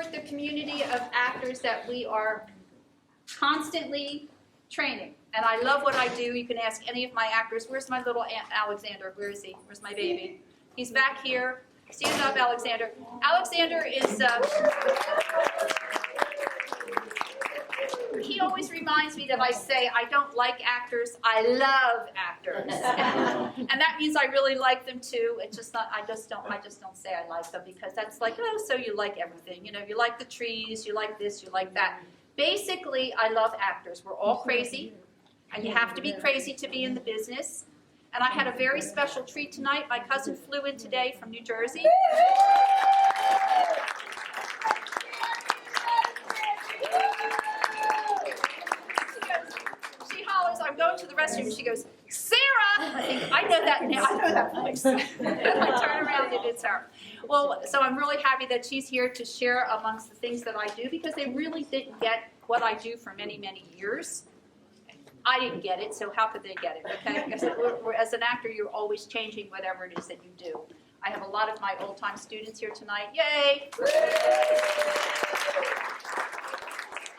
support the community of actors that we are constantly training. And I love what I do. You can ask any of my actors. Where's my little Alexander? Where is he? Where's my baby? He's back here. Stand up, Alexander. Alexander is, he always reminds me that I say I don't like actors, I love actors. And that means I really like them too. It's just not, I just don't say I like them, because that's like, oh, so you like everything. You know, you like the trees, you like this, you like that. Basically, I love actors. We're all crazy, and you have to be crazy to be in the business. And I had a very special treat tonight. My cousin flew in today from New Jersey. She hollers, I'm going to the restroom. She goes, Sara! I think, I know that now. I know that voice. I turn around and it's her. Well, so I'm really happy that she's here to share amongst the things that I do, because they really didn't get what I do for many, many years. I didn't get it, so how could they get it, okay? Because as an actor, you're always changing whatever it is that you do. I have a lot of my old-time students here tonight. Yay! I've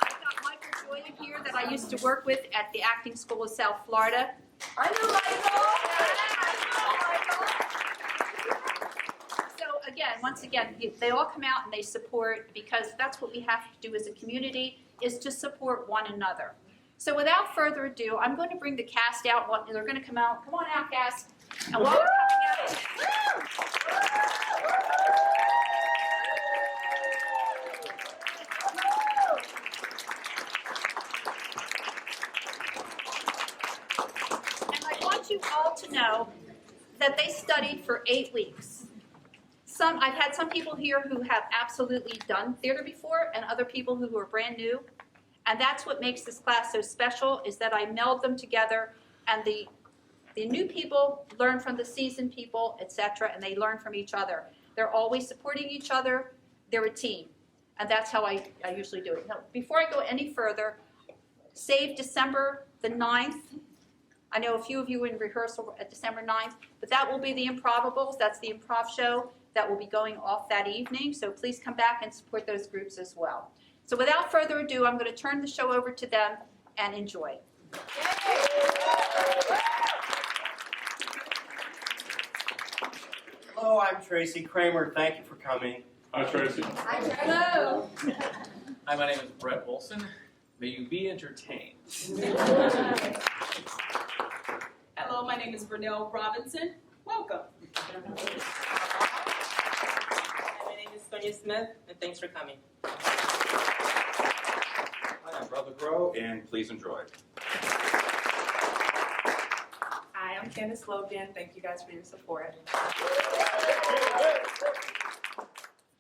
got Michael Joya here that I used to work with at the Acting School of South Florida. I know Michael! So again, once again, they all come out and they support, because that's what we have to do as a community, is to support one another. So without further ado, I'm going to bring the cast out. They're going to come out. Come on out, cast. And while they're coming out. And I want you all to know that they studied for 8 weeks. I've had some people here who have absolutely done theater before, and other people who are brand new. And that's what makes this class so special, is that I meld them together, and the new people learn from the seasoned people, etc., and they learn from each other. They're always supporting each other. They're a team. And that's how I usually do it. Now, before I go any further, save December the 9th. I know a few of you were in rehearsal at December 9th, but that will be the Improvables. That's the improv show that will be going off that evening. So please come back and support those groups as well. So without further ado, I'm going to turn the show over to them and enjoy. Hello, I'm Tracy Kramer. Thank you for coming. Hi, Tracy. Hello! Hi, my name is Brett Wilson. May you be entertained. Hello, my name is Vernell Robinson. Welcome. Hi, my name is Sonia Smith, and thanks for coming. Hi, I'm Brother Grow, and please enjoy. Hi, I'm Candace Logan. Thank you guys for your support.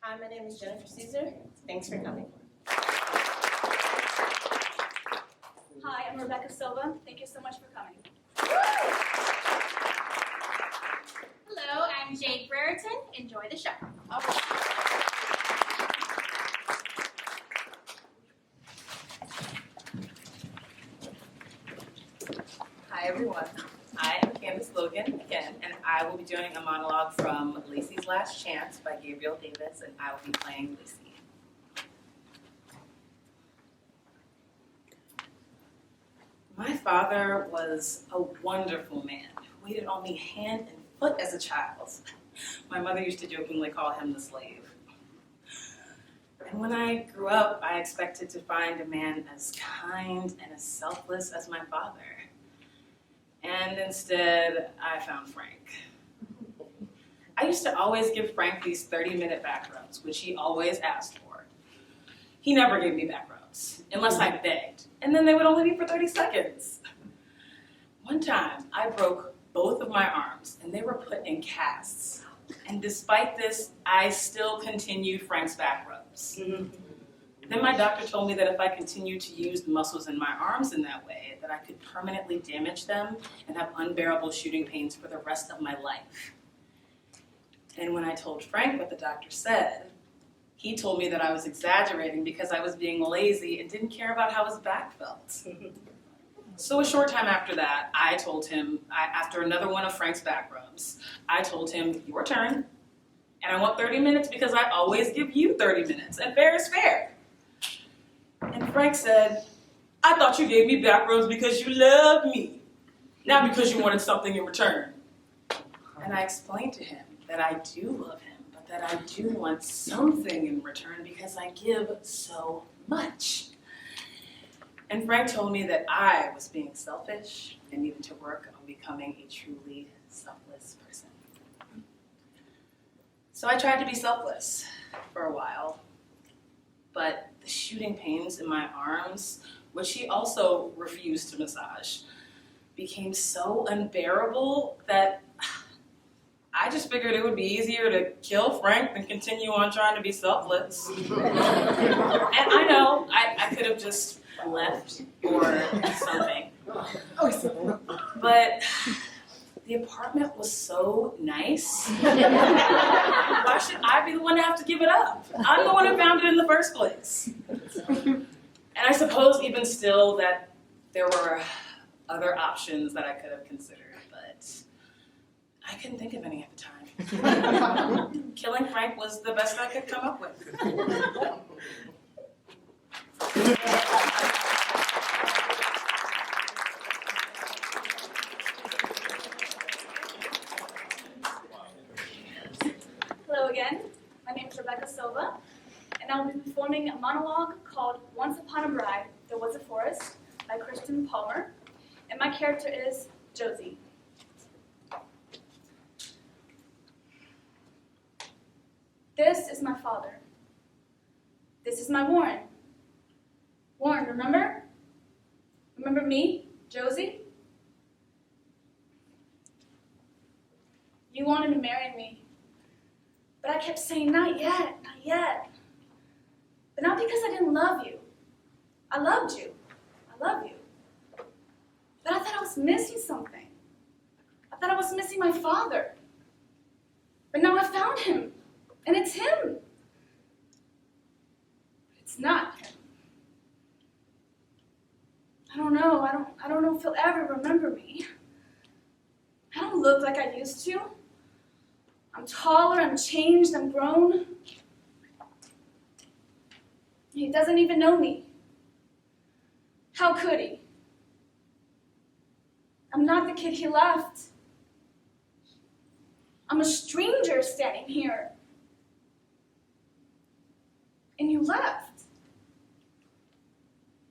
Hi, my name is Jennifer Caesar. Thanks for coming. Hi, I'm Rebecca Silva. Thank you so much for coming. Hello, I'm Jade Brereton. Enjoy the show. Hi, everyone. I am Candace Logan again, and I will be doing a monologue from Lacey's Last Chance by Gabriel Davis, and I will be playing Lucy. My father was a wonderful man who waited on me hand and foot as a child. My mother used to jokingly call him the slave. And when I grew up, I expected to find a man as kind and as selfless as my father. And instead, I found Frank. I used to always give Frank these 30-minute back rubs, which he always asked for. He never gave me back rubs, unless I begged, and then they would only be for 30 seconds. One time, I broke both of my arms, and they were put in casts. And despite this, I still continued Frank's back rubs. Then my doctor told me that if I continued to use the muscles in my arms in that way, that I could permanently damage them and have unbearable shooting pains for the rest of my life. And when I told Frank what the doctor said, he told me that I was exaggerating because I was being lazy and didn't care about how his back felt. So a short time after that, I told him, after another one of Frank's back rubs, I told him, your turn. And I want 30 minutes because I always give you 30 minutes, and fair is fair. And Frank said, I thought you gave me back rubs because you loved me, not because you wanted something in return. And I explained to him that I do love him, but that I do want something in return because I give so much. And Frank told me that I was being selfish and needed to work on becoming a truly selfless person. So I tried to be selfless for a while, but the shooting pains in my arms, which he also refused to massage, became so unbearable that I just figured it would be easier to kill Frank than continue on trying to be selfless. And I know I could have just left or something. But the apartment was so nice. Why should I be the one to have to give it up? I'm the one who found it in the first place. And I suppose even still that there were other options that I could have considered, but I couldn't think of any at the time. Killing Frank was the best I could come up with. Hello again, my name is Rebecca Silva, and I'll be performing a monologue called Once Upon a Bride, There Was a Forest by Kristen Palmer, and my character is Josie. This is my father. This is my Warren. Warren, remember? Remember me, Josie? You wanted to marry me. But I kept saying, not yet, not yet. But not because I didn't love you. I loved you. I love you. But I thought I was missing something. I thought I was missing my father. But now I found him. And it's him. But it's not him. I don't know. I don't know if he'll ever remember me. I don't look like I used to. I'm taller, I'm changed, I'm grown. He doesn't even know me. How could he? I'm not the kid he left. I'm a stranger standing here. And you left.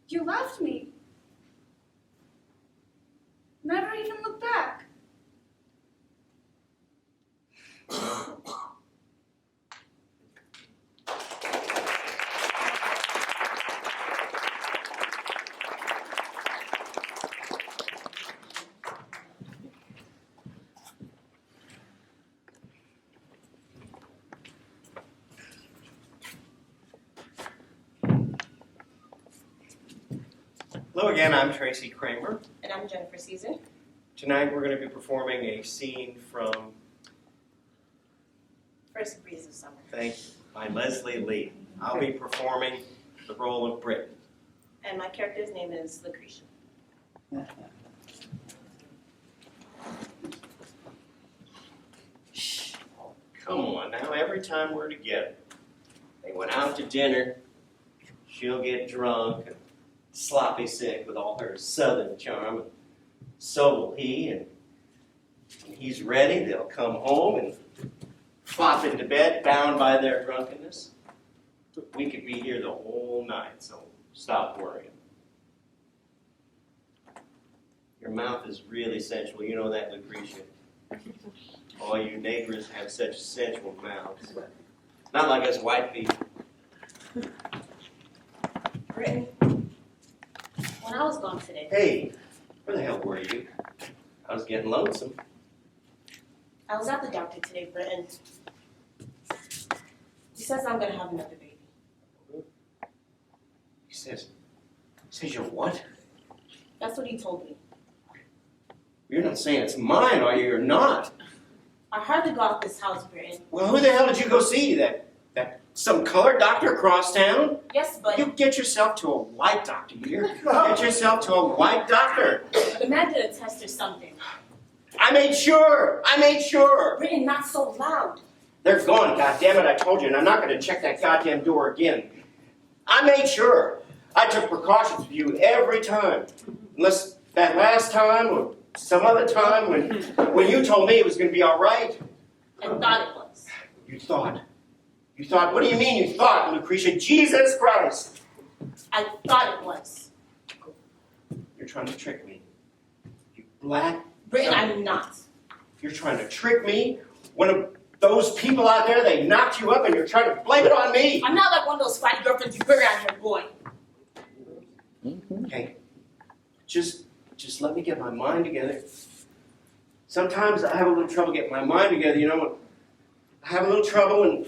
You left me. Never even looked back. Hello again, I'm Tracy Kramer. And I'm Jennifer Caesar. Tonight we're going to be performing a scene from First Breeze of Summer. Thank you, by Leslie Lee. I'll be performing the role of Britain. And my character's name is Lucretia. Shh. Come on now, every time we're together. They went out to dinner, she'll get drunk and sloppy sick with all her southern charm, and so will he, and when he's ready, they'll come home and flop into bed, bound by their drunkenness. We could be here the whole night, so stop worrying. Your mouth is really sensual, you know that, Lucretia? All you neighbors have such sensual mouths. Not like us white people. Brittany, when I was gone today, Hey, where the hell were you? I was getting lonesome. I was at the doctor today, Brittany. He says I'm gonna have another baby. He says you're what? That's what he told me. You're not saying it's mine, are you? You're not. I hardly got off this house, Brittany. Well, who the hell did you go see? That some colored doctor across town? Yes, but You get yourself to a white doctor, you hear? Get yourself to a white doctor. the man did a test or something. I made sure. Brittany, not so loud. They're gone, goddammit, I told you, and I'm not going to check that goddamn door again. I made sure. I took precautions with you every time. Unless that last time or some other time when you told me it was going to be all right. I thought it was. You thought. You thought, what do you mean you thought, Lucretia? Jesus Christ! I thought it was. You're trying to trick me. You black... Britton, I'm not. You're trying to trick me? One of those people out there, they knocked you up and you're trying to blame it on me? I'm not like one of those fighting girlfriends you bring around here, boy. Okay. Just let me get my mind together. Sometimes I have a little trouble getting my mind together, you know. I have a little trouble and...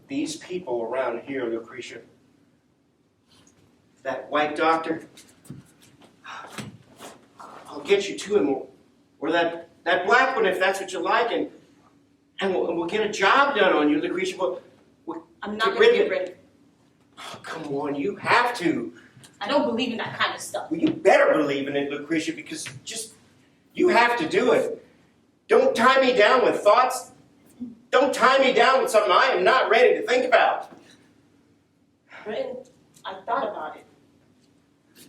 These people around here, Lucretia. That white doctor. I'll get you to him. Or that black one, if that's what you like, and we'll get a job done on you, Lucretia. I'm not going to get rid of it. Oh, come on, you have to. I don't believe in that kind of stuff. Well, you better believe in it, Lucretia, because you have to do it. Don't tie me down with thoughts. Don't tie me down with something I am not ready to think about. Britton, I thought about it.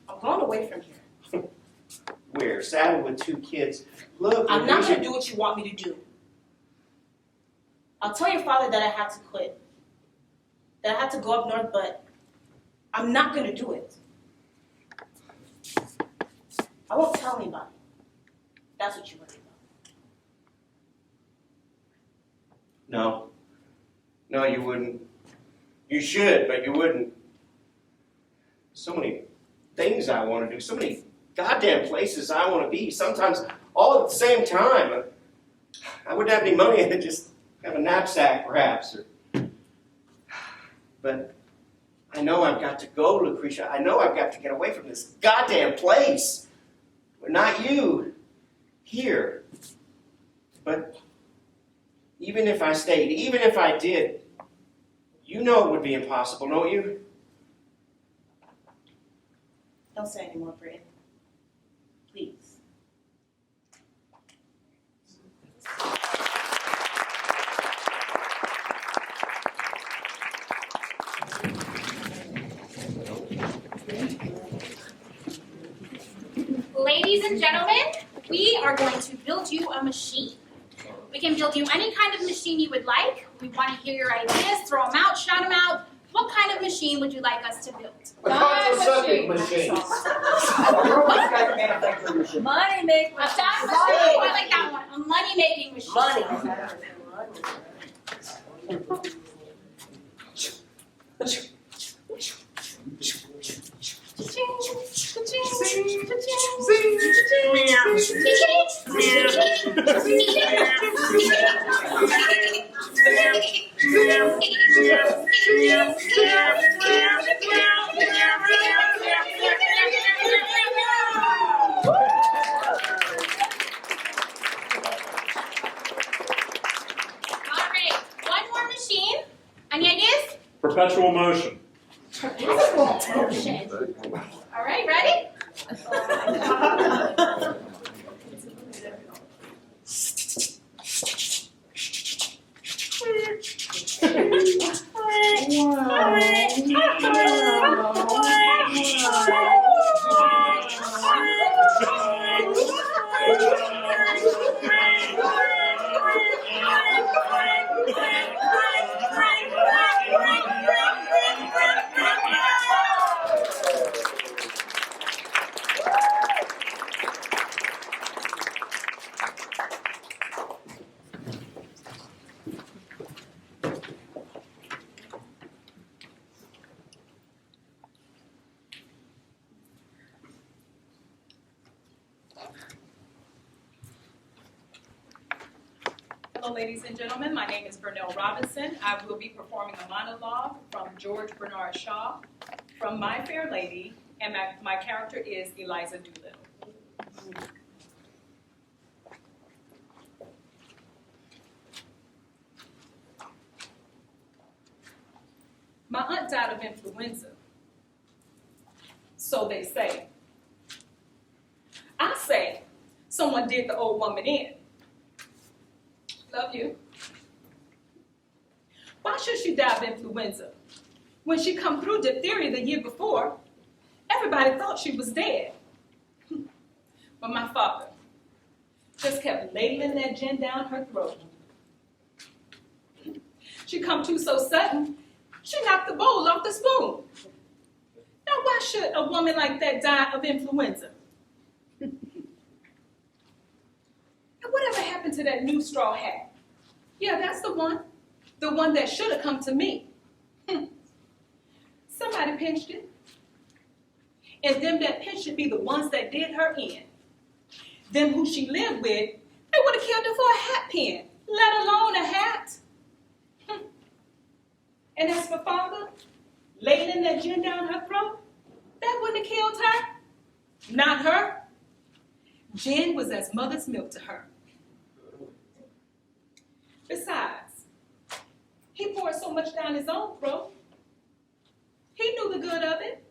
I'm going away from here. Where? Saddled with 2 kids. Look, I'm not Lucretia. going to do what you want me to do. I'll tell your father that I had to quit. That I had to go up north, but I'm not going to do it. I won't tell anybody. That's what you worry about. No, you wouldn't. You should, but you wouldn't. So many things I want to do. So many goddamn places I want to be. Sometimes all at the same time. I wouldn't have any money. I'd just have a knapsack, perhaps. But I know I've got to go, Lucretia. I know I've got to get away from this goddamn place. But not you. Here. But even if I stayed, even if I did, you know it would be impossible, don't you? Don't say anymore, Britton. Please. Ladies and gentlemen, we are going to build you a machine. We can build you any kind of machine you would like. We want to hear your ideas, throw them out, shout them out. What kind of machine would you like us to build? A contraceptive machine. Money making. A time machine. I like that one. A money-making machine. Money. One more machine. Any ideas? Perpetual motion. All right, ready? Hello, ladies and gentlemen. My name is Burnell Robinson. I will be performing a monologue from George Bernard Shaw from My Fair Lady, and my character is Eliza Doolittle. My aunt died of influenza, so they say. I say someone did the old woman in. Love you. Why should she die of influenza? When she come through diphtheria the year before, everybody thought she was dead. But my father just kept ladling that gin down her throat. She come to so sudden, she knocked the bowl off the spoon. Now why should a woman like that die of influenza? And whatever happened to that new straw hat? Yeah, that's the one that should have come to me. Somebody pinched it. And them that pinched it be the ones that did her in. Them who she lived with, they would have killed her for a hat pin, let alone a hat. And as for father, ladling that gin down her throat, that wouldn't have killed her. Not her. Gin was as mother's milk to her. Besides, he poured so much down his own throat. He knew the good of it.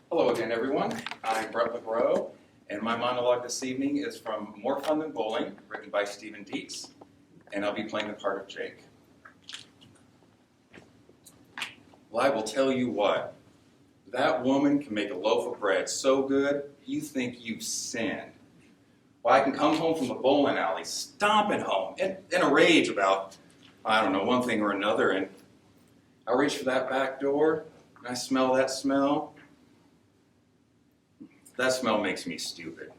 Hello again, everyone. I'm Brett LeGros, and my monologue this evening is from More Fun Than Bowling, written by Stephen Dietz, and I'll be playing the part of Jake. Well, I will tell you what, that woman can make a loaf of bread so good, you think you've sinned. Well, I can come home from the bowling alley, stomping home, in a rage about, I don't know, one thing or another, and I reach for that back door, and I smell that smell. That smell makes me stupid.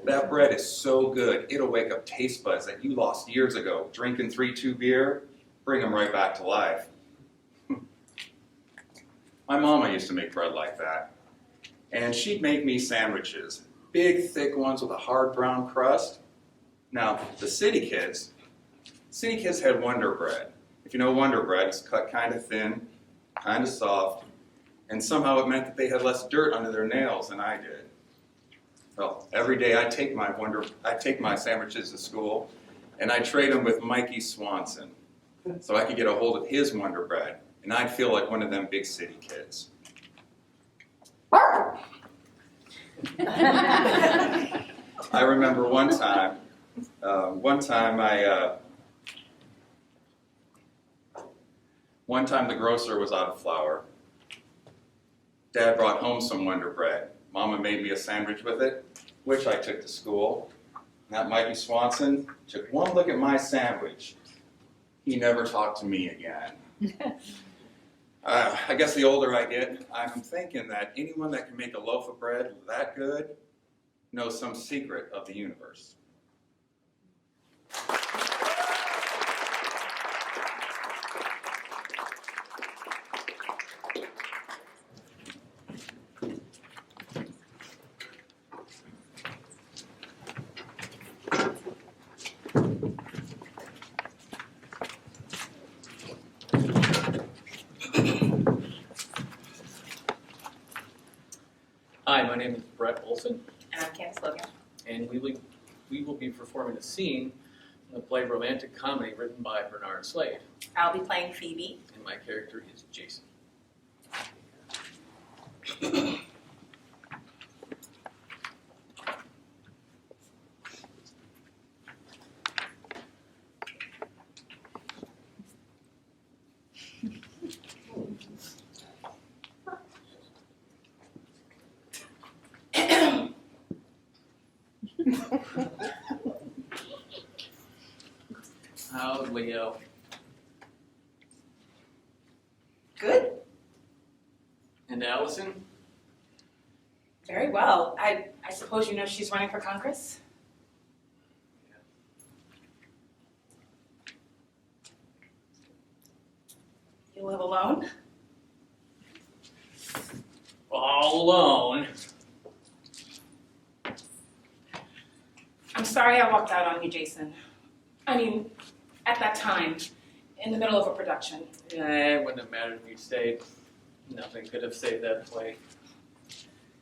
That bread is so good, it'll wake up taste buds that you lost years ago. Drinking 3-2 beer, bring them right back to life. My mama used to make bread like that. And she'd make me sandwiches, big thick ones with a hard brown crust. Now, the city kids had Wonder Bread. If you know Wonder Bread, it's cut kind of thin, kind of soft, and somehow it meant that they had less dirt under their nails than I did. Well, every day I take my sandwiches to school, and I trade them with Mikey Swanson, so I could get a hold of his Wonder Bread, and I'd feel like one of them big city kids. I remember one time the grocer was out of flour. Dad brought home some Wonder Bread. Mama made me a sandwich with it, which I took to school. And that Mikey Swanson took one look at my sandwich. He never talked to me again. I guess the older I get, I'm thinking that anyone that can make a loaf of bread that good knows some secret of the universe. Hi, my name is Brett Olson, And I'm Candace Logan. and we will be performing a scene in the play Romantic Comedy written by Bernard Slade, I'll be playing Phoebe. and my character is Jason. How's Leo? Good. And Allison? Very well. I suppose you know she's running for Congress? You live alone? All alone. I'm sorry I walked out on you, Jason. I mean, at that time, in the middle of a production. It wouldn't have mattered if you stayed. Nothing could have saved that play.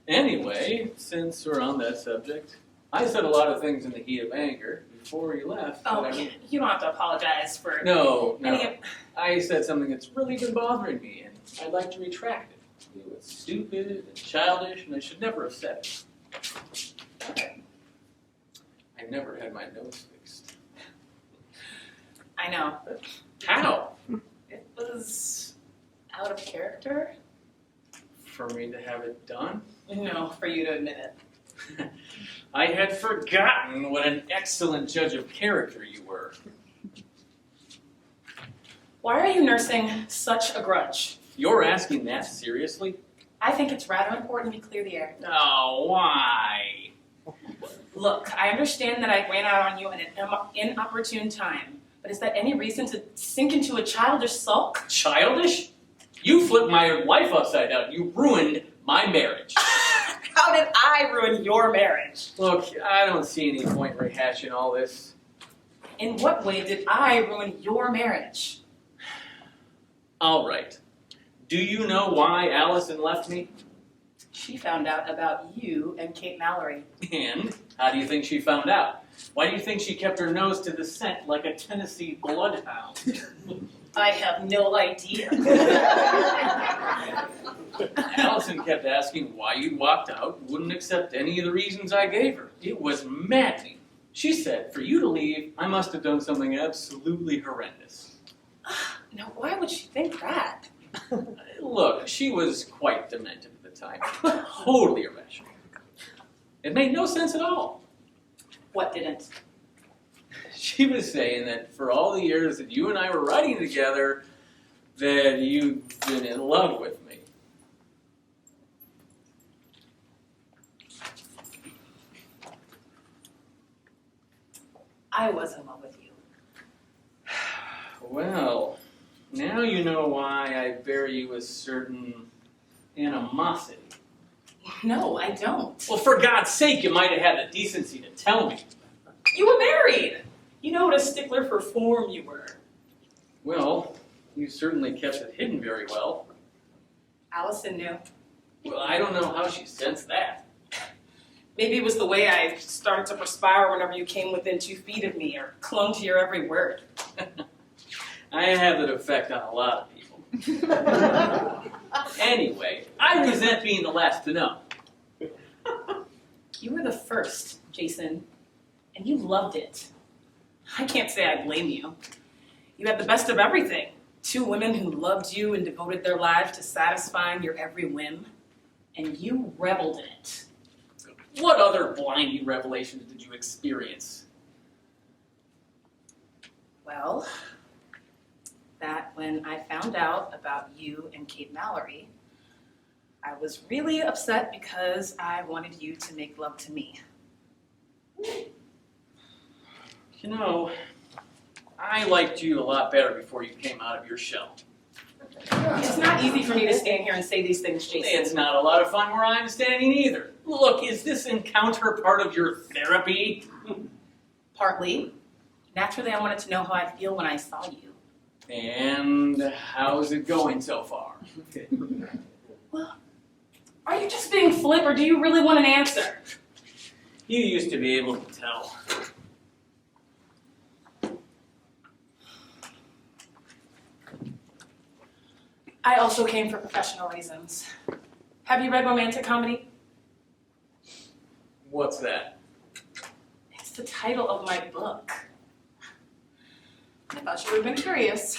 Anyway, since we're on that subject, I said a lot of things in the heat of anger. before you left. Oh, but I you don't have to apologize for No, any no. of... I said something that's really been bothering me, and I'd like to retract it. It was stupid and childish, and I should never have said it. I never had my nose fixed. I know. How? It was out of character. For me to have it done? No, for you to admit it. I had forgotten what an excellent judge of character you were. Why are you nursing such a grudge? You're asking that seriously? I think it's rather important we clear the air. Oh, why? Look, I understand that I ran out on you at an inopportune time, but is that any reason to sink into a childish sulk? Childish? You flipped my life upside down. You ruined my marriage. How did I ruin your marriage? Look, I don't see any point rehashing all this. In what way did I ruin your marriage? All right. Do you know why Allison left me? She found out about you and Kate Mallory. And how do you think she found out? Why do you think she kept her nose to the scent like a Tennessee bloodhound? I have no idea. Allison kept asking why you walked out, wouldn't accept any of the reasons I gave her. It was maddening. She said, for you to leave, I must have done something absolutely horrendous. Now, why would she think that? Look, she was quite demented at the time. Totally irrational. It made no sense at all. What didn't? She was saying that for all the years that you and I were writing together, that you'd been in love with me. I was in love with you. Well, now you know why I bear you a certain animosity. No, I don't. Well, for God's sake, you might have had the decency to tell me. You were married! You know what a stickler for form you were. Well, you certainly kept it hidden very well. Allison knew. Well, I don't know how she sensed that. Maybe it was the way I started to perspire whenever you came within 2 feet of me or clung to your every word. I have that effect on a lot of people. Anyway, I resent being the last to know. You were the first, Jason, and you loved it. I can't say I blame you. You had the best of everything. 2 women who loved you and devoted their lives to satisfying your every whim, and you reveled in it. What other blinding revelations did you experience? Well, that when I found out about you and Kate Mallory, I was really upset because I wanted you to make love to me. You know, I liked you a lot better before you came out of your shell. It's not easy for me to stand here and say these things, Jason. It's not a lot of fun where I'm standing either. Look, is this encounter part of your therapy? Partly. Naturally, I wanted to know how I'd feel when I saw you. And how's it going so far? Well, are you just being flip or do you really want an answer? You used to be able to tell. I also came for professional reasons. Have you read romantic comedy? What's that? It's the title of my book. I thought you would have been curious.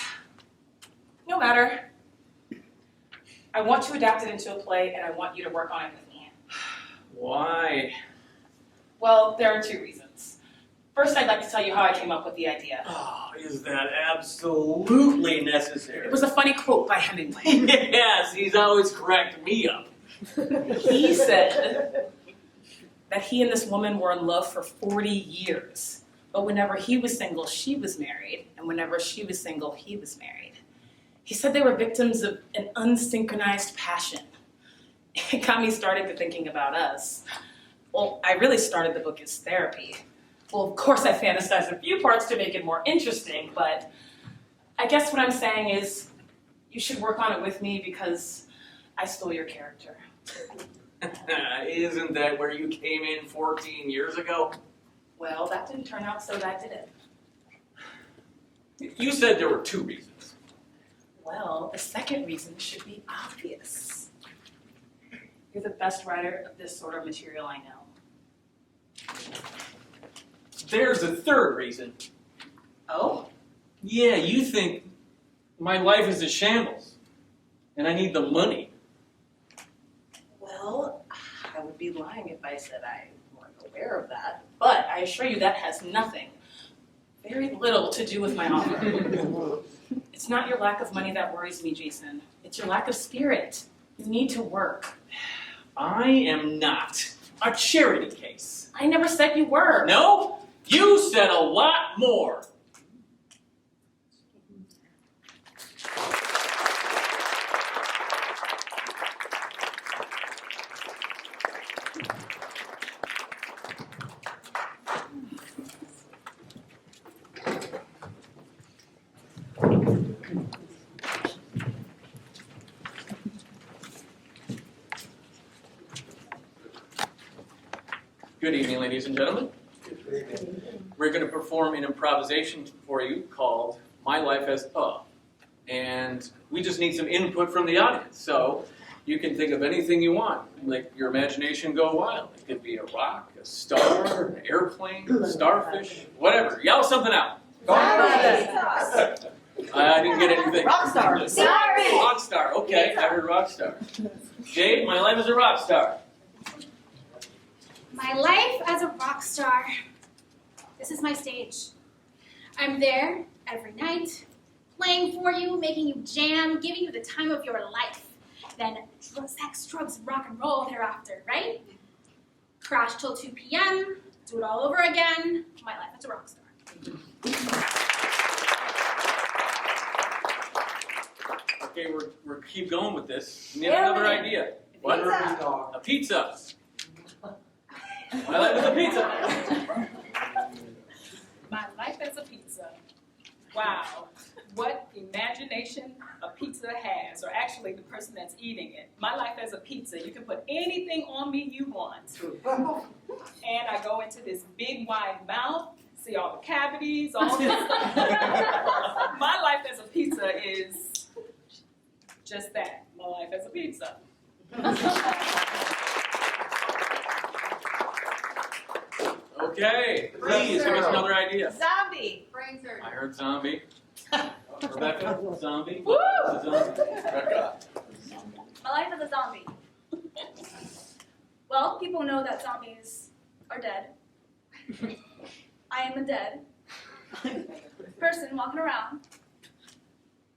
No matter. I want to adapt it into a play and I want you to work on it with me. Why? Well, there are 2 reasons. First, I'd like to tell you how I came up with the idea. Oh, is that absolutely necessary? It was a funny quote by Hemingway. Yes, he's always cracked me up. He said that he and this woman were in love for 40 years. But whenever he was single, she was married. And whenever she was single, he was married. He said they were victims of an unsynchronized passion. It got me started to thinking about us. Well, I really started the book as therapy. Well, of course I fantasized a few parts to make it more interesting, but I guess what I'm saying is you should work on it with me because I stole your character. Isn't that where you came in 14 years ago? Well, that didn't turn out so bad, did it? You said there were 2 reasons. Well, the second reason should be obvious. You're the best writer of this sort of material I know. There's a 3rd reason. Oh? Yeah, you think my life is a shambles, and I need the money. Well, I would be lying if I said I weren't aware of that. But I assure you that has nothing, very little to do with my offer. It's not your lack of money that worries me, Jason. It's your lack of spirit. You need to work. I am not a charity case. I never said you were. No, you said a lot more. Good evening, ladies and gentlemen. We're going to perform an improvisation for you called My Life as A. And we just need some input from the audience. So you can think of anything you want. Let your imagination go wild. It could be a rock, a star, an airplane, a starfish, whatever. Yell something out. I didn't get anything. Rockstar. Sorry. Rockstar. Okay, I heard rockstar. Jade, my life as a rock star. My life as a rock star. This is my stage. I'm there every night, playing for you, making you jam, giving you the time of your life. Then sex, drugs, rock and roll thereafter, right? Crash till 2 p.m., do it all over again. My life as a rock star. Okay, we're keep going with this. We have another idea. What? A pizza. My life is a pizza. My life as a pizza. Wow. What imagination a pizza has, or actually the person that's eating it. My life as a pizza, you can put anything on me you want. And I go into this big wide mouth, see all the cavities, all this. My life as a pizza is just that. My life as a pizza. Okay, please give us another idea. Zombie. I heard zombie. Rebecca, zombie. Woo! What's a zombie? Rebecca. My life as a zombie. Well, people know that zombies are dead. I am a dead person walking around.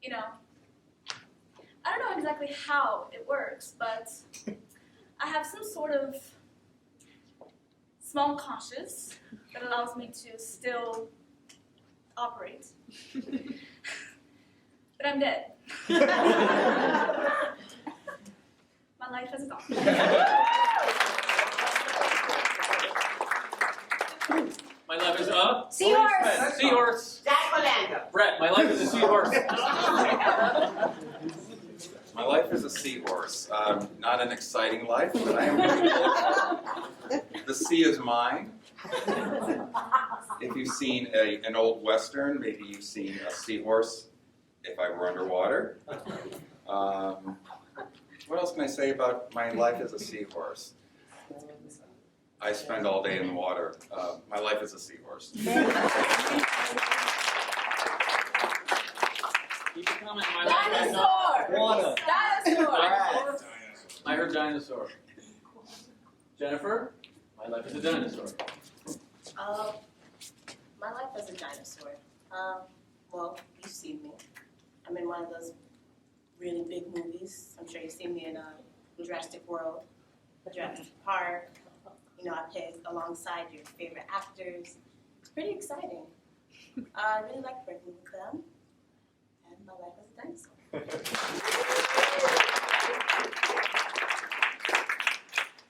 You know, I don't know exactly how it works, but I have some sort of small conscience that allows me to still operate. But I'm dead. My life as a zombie. My life is a Seahorse. Seahorse. Brett, my life is a seahorse. My life is a seahorse. Not an exciting life, but I am looking forward. The sea is mine. If you've seen an old Western, maybe you've seen a seahorse if I were underwater. What else can I say about my life as a seahorse? I spend all day in the water. My life is a seahorse. Keep it coming. My life is Dinosaur! Dinosaur! I heard dinosaur. Jennifer, my life is a dinosaur. My life as a dinosaur. Well, you've seen me. I'm in one of those really big movies. I'm sure you've seen me in Jurassic World, Jurassic Park. You know, I play alongside your favorite actors. It's pretty exciting. I really like working with them. And my life as a dinosaur.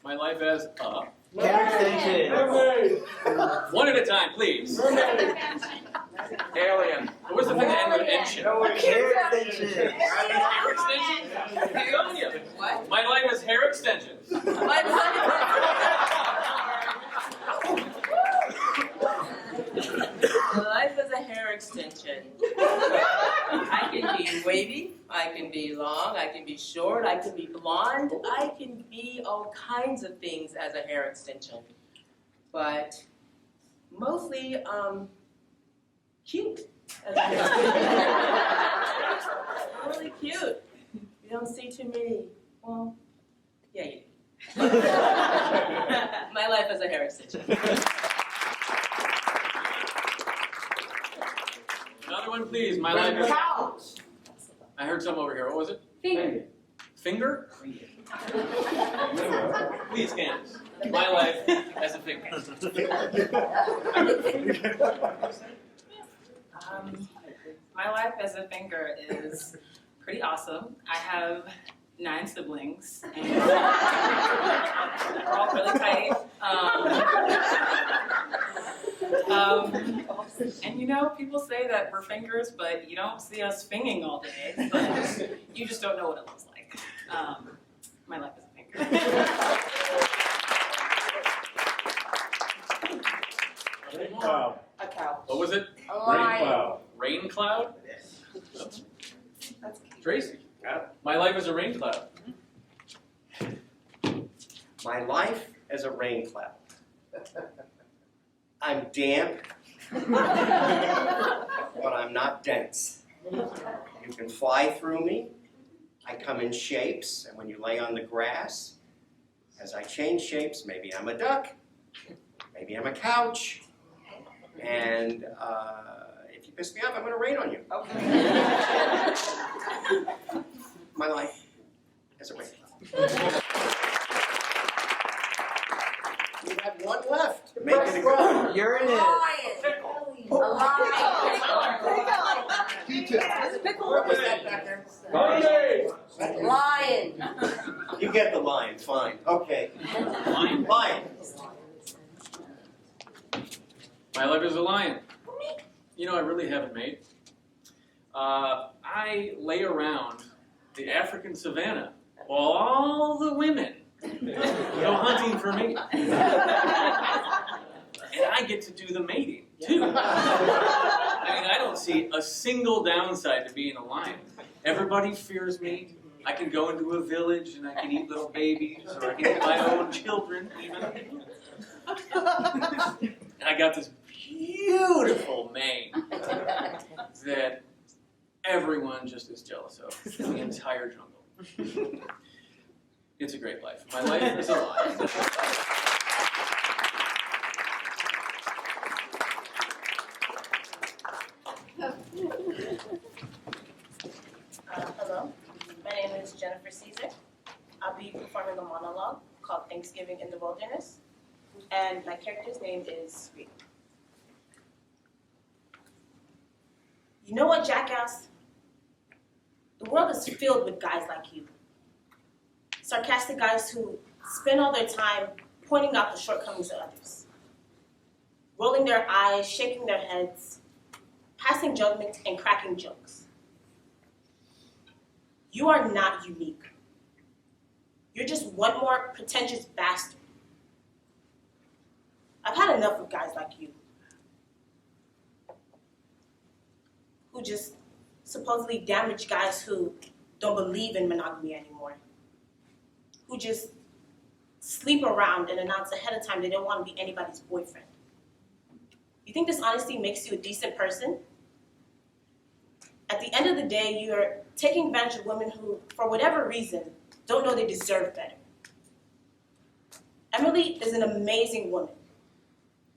My life as a. Extension. One at a time, please. Alien. What was the thing that ended with engine? Hair extension. Hair extension? Alien. What? My life is hair extensions. My life be wavy, I can be long, I can be short, I can be blonde, I can be all kinds of things as a hair extension. But mostly, cute as a hair extension. Really cute. You don't see too many, well, yeah, you do. My life as a hair extension. Another one, please. My life. I heard some over here. What was it? Finger. Finger? Please, Candace. My life as a finger. My life as a finger is pretty awesome. I have 9 siblings, and we're all really tight. And you know, people say that we're fingers, but you don't see us finging all day. But you just don't know what it looks like. My life is a finger. Wow. A cow. What was it? A Rain cloud. Rain cloud? Tracy. My life is a rain cloud. My life as a rain cloud. I'm damp, but I'm not dense. You can fly through me. I come in shapes, and when you lay on the grass, as I change shapes, maybe I'm a duck, maybe I'm a couch, and if you piss me off, I'm going to rain on you. Okay. My life as a rain cloud. We have one left. Make it a good one. You're in it. What was that back there? Lion. You get the line, fine. Okay. Lion? Lion. My life is a lion. You know, I really have it made. I lay around the African savannah while all the women go hunting for me. And I get to do the mating, too. I mean, I don't see a single downside to being a lion. Everybody fears me. I can go into a village and I can eat little babies, or I can eat my own children, even. And I got this beautiful mane that everyone just is jealous of in the entire jungle. It's a great life. My life is a lion. Hello, my name is Jennifer Caesar. I'll be performing a monologue called Thanksgiving in the Wilderness, and my character's name is Rita. You know what, jackass? The world is filled with guys like you. Sarcastic guys who spend all their time pointing out the shortcomings of others, rolling their eyes, shaking their heads, passing judgment, and cracking jokes. You are not unique. You're just one more pretentious bastard. I've had enough of guys like you, who just supposedly damage guys who don't believe in monogamy anymore, who just sleep around and announce ahead of time they don't want to be anybody's boyfriend. You think this honesty makes you a decent person? At the end of the day, you're taking advantage of women who, for whatever reason, don't know they deserve better. Emily is an amazing woman.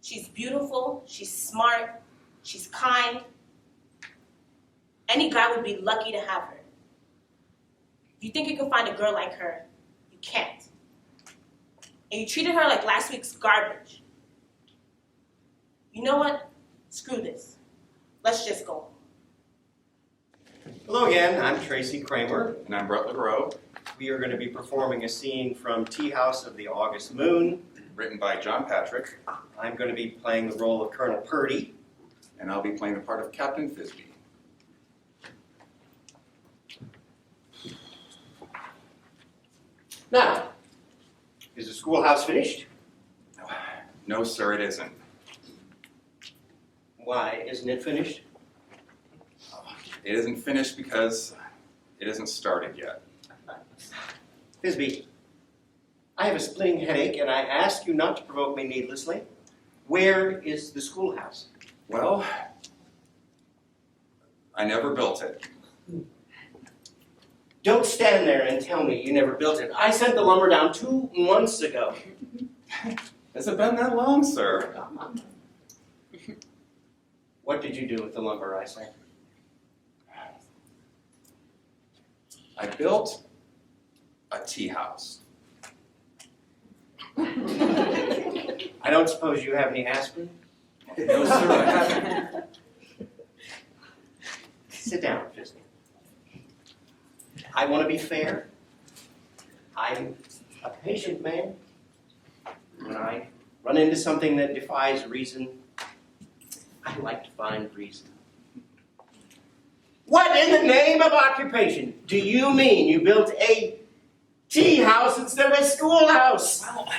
She's beautiful, she's smart, she's kind. Any guy would be lucky to have her. If you think you can find a girl like her, you can't. And you treated her like last week's garbage. You know what? Screw this. Let's just go. Hello again, I'm Tracy Kramer. And I'm Brett LeGros, We are going to be performing a scene from Tea House of the August Moon. written by John Patrick, I'm going to be playing the role of Colonel Purdy. and I'll be playing the part of Captain Fisby. Now, is the schoolhouse finished? No, sir, it isn't. Why isn't it finished? it isn't finished because it isn't started yet. Thisbe, I have a splitting headache, and I ask you not to provoke me needlessly. Where is the schoolhouse? Well, I never built it. Don't stand there and tell me you never built it. I sent the lumber down 2 months ago. Has it been that long, sir? What did you do with the lumber I sent? I built a tea house. I don't suppose you have any aspirin? No, sir, I haven't. Sit down, Thisbe. I want to be fair. I'm a patient man. When I run into something that defies reason, I like to find reason. What in the name of occupation do you mean you built a tea house instead of a schoolhouse? Well,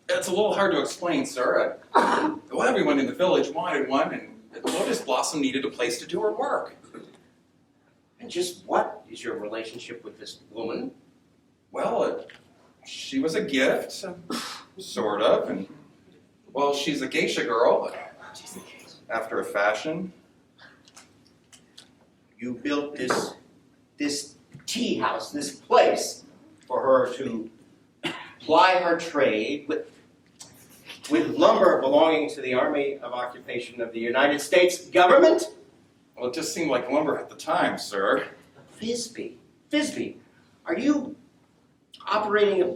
it's a little hard to explain, sir. Well, everyone in the village wanted one, and Lotus Blossom needed a place to do her work. And just what is your relationship with this woman? Well, she was a gift, sort of, and, well, she's a geisha girl, after a fashion. You built this tea house, this place, for her to ply her trade with lumber belonging to the Army of Occupation of the United States government? Well, it just seemed like lumber at the time, sir. Thisbe, are you operating a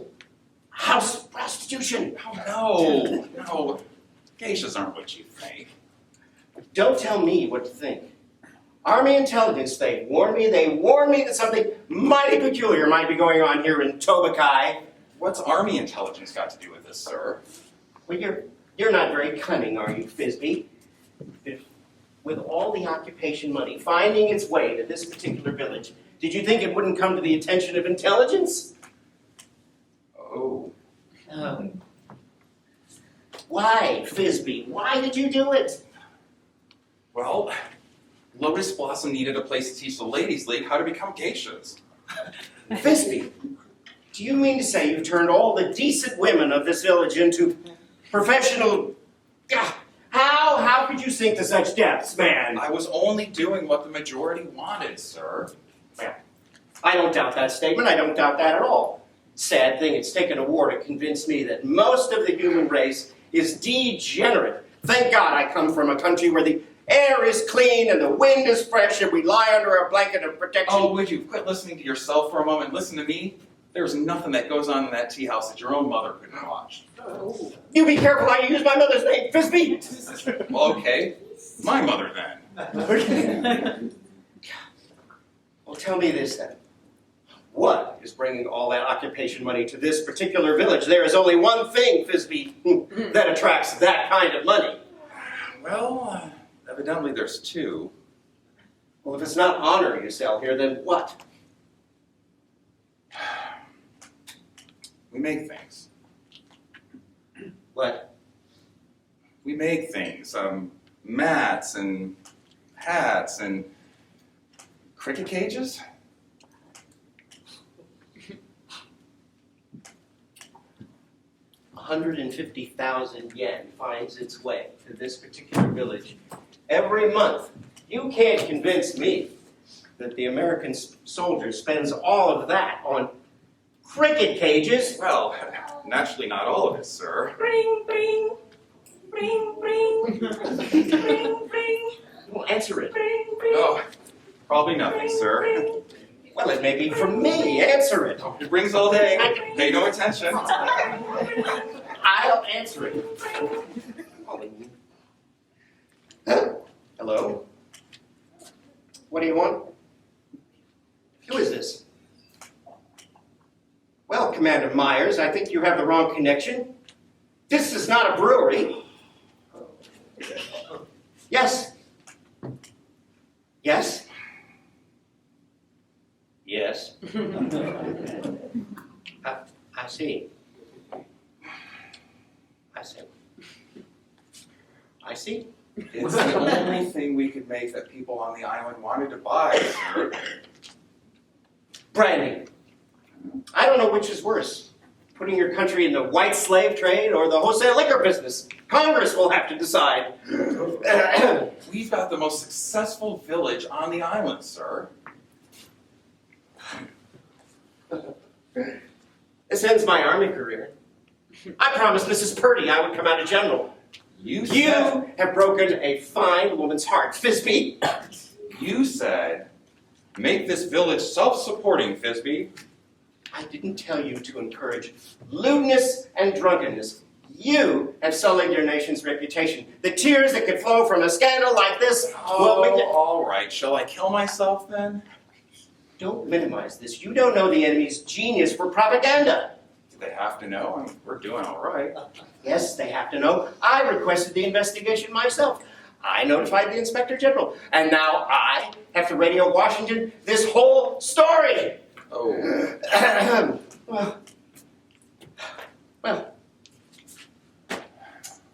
house of prostitution? Oh, no. Geishas aren't what you think. Don't tell me what to think. Army intelligence, they warned me that something mighty peculiar might be going on here in Tobakai. What's Army intelligence got to do with this, sir? Well, you're not very cunning, are you, Thisbe? With all the occupation money finding its way to this particular village, did you think it wouldn't come to the attention of intelligence? Oh. Why, Thisbe? Why did you do it? Well, Lotus Blossom needed a place to teach the Ladies' League how to become geishas. Thisbe, do you mean to say you've turned all the decent women of this village into professional... How could you sink to such depths, man? I was only doing what the majority wanted, sir. Well, I don't doubt that statement. I don't doubt that at all. Sad thing, it's taken a war to convince me that most of the human race is degenerate. Thank God I come from a country where the air is clean and the wind is fresh and we lie under a blanket of protection. Oh, would you quit listening to yourself for a moment? Listen to me. There's nothing that goes on in that tea house that your own mother couldn't watch. You be careful how you use my mother's name, Thisbe. Well, okay. My mother, then. Well, tell me this, then. What is bringing all that occupation money to this particular village? There is only one thing, Thisbe, that attracts that kind of money. Well, evidently there's two. Well, if it's not honor you sell here, then what? We make things. What? We make things. Mats and hats and cricket cages. $150,000 finds its way to this particular village every month. You can't convince me that the American soldier spends all of that on cricket cages. Well, naturally not all of it, sir. Bring, bring, bring, bring, bring, bring, Well, answer it. bring, bring. Oh, probably nothing, sir. Well, it may be from me. Answer it. It rings all day. Pay no attention. I'll answer it. Huh? Hello? What do you want? Who is this? Well, Commander Myers, I think you have the wrong connection. This is not a brewery. Yes. Yes. Yes. I see. I see. I see. It's the only thing we could make that people on the island wanted to buy, sir. Brandy. I don't know which is worse. Putting your country in the white slave trade or the wholesale liquor business. Congress will have to decide. We've got the most successful village on the island, sir. This ends my army career. I promised Mrs. Purdy I would come out a general. You have broken a fine woman's heart, Fisby. You said, make this village self-supporting, Fisby. I didn't tell you to encourage lewdness and drunkenness. You have sullied your nation's reputation. The tears that could flow from a scandal like this will make it... All right. Shall I kill myself then? Don't minimize this. You don't know the enemy's genius for propaganda. Do they have to know? I mean, we're doing all right. Yes, they have to know. I requested the investigation myself. I notified the Inspector General. And now I have to radio Washington this whole story. Oh. Well,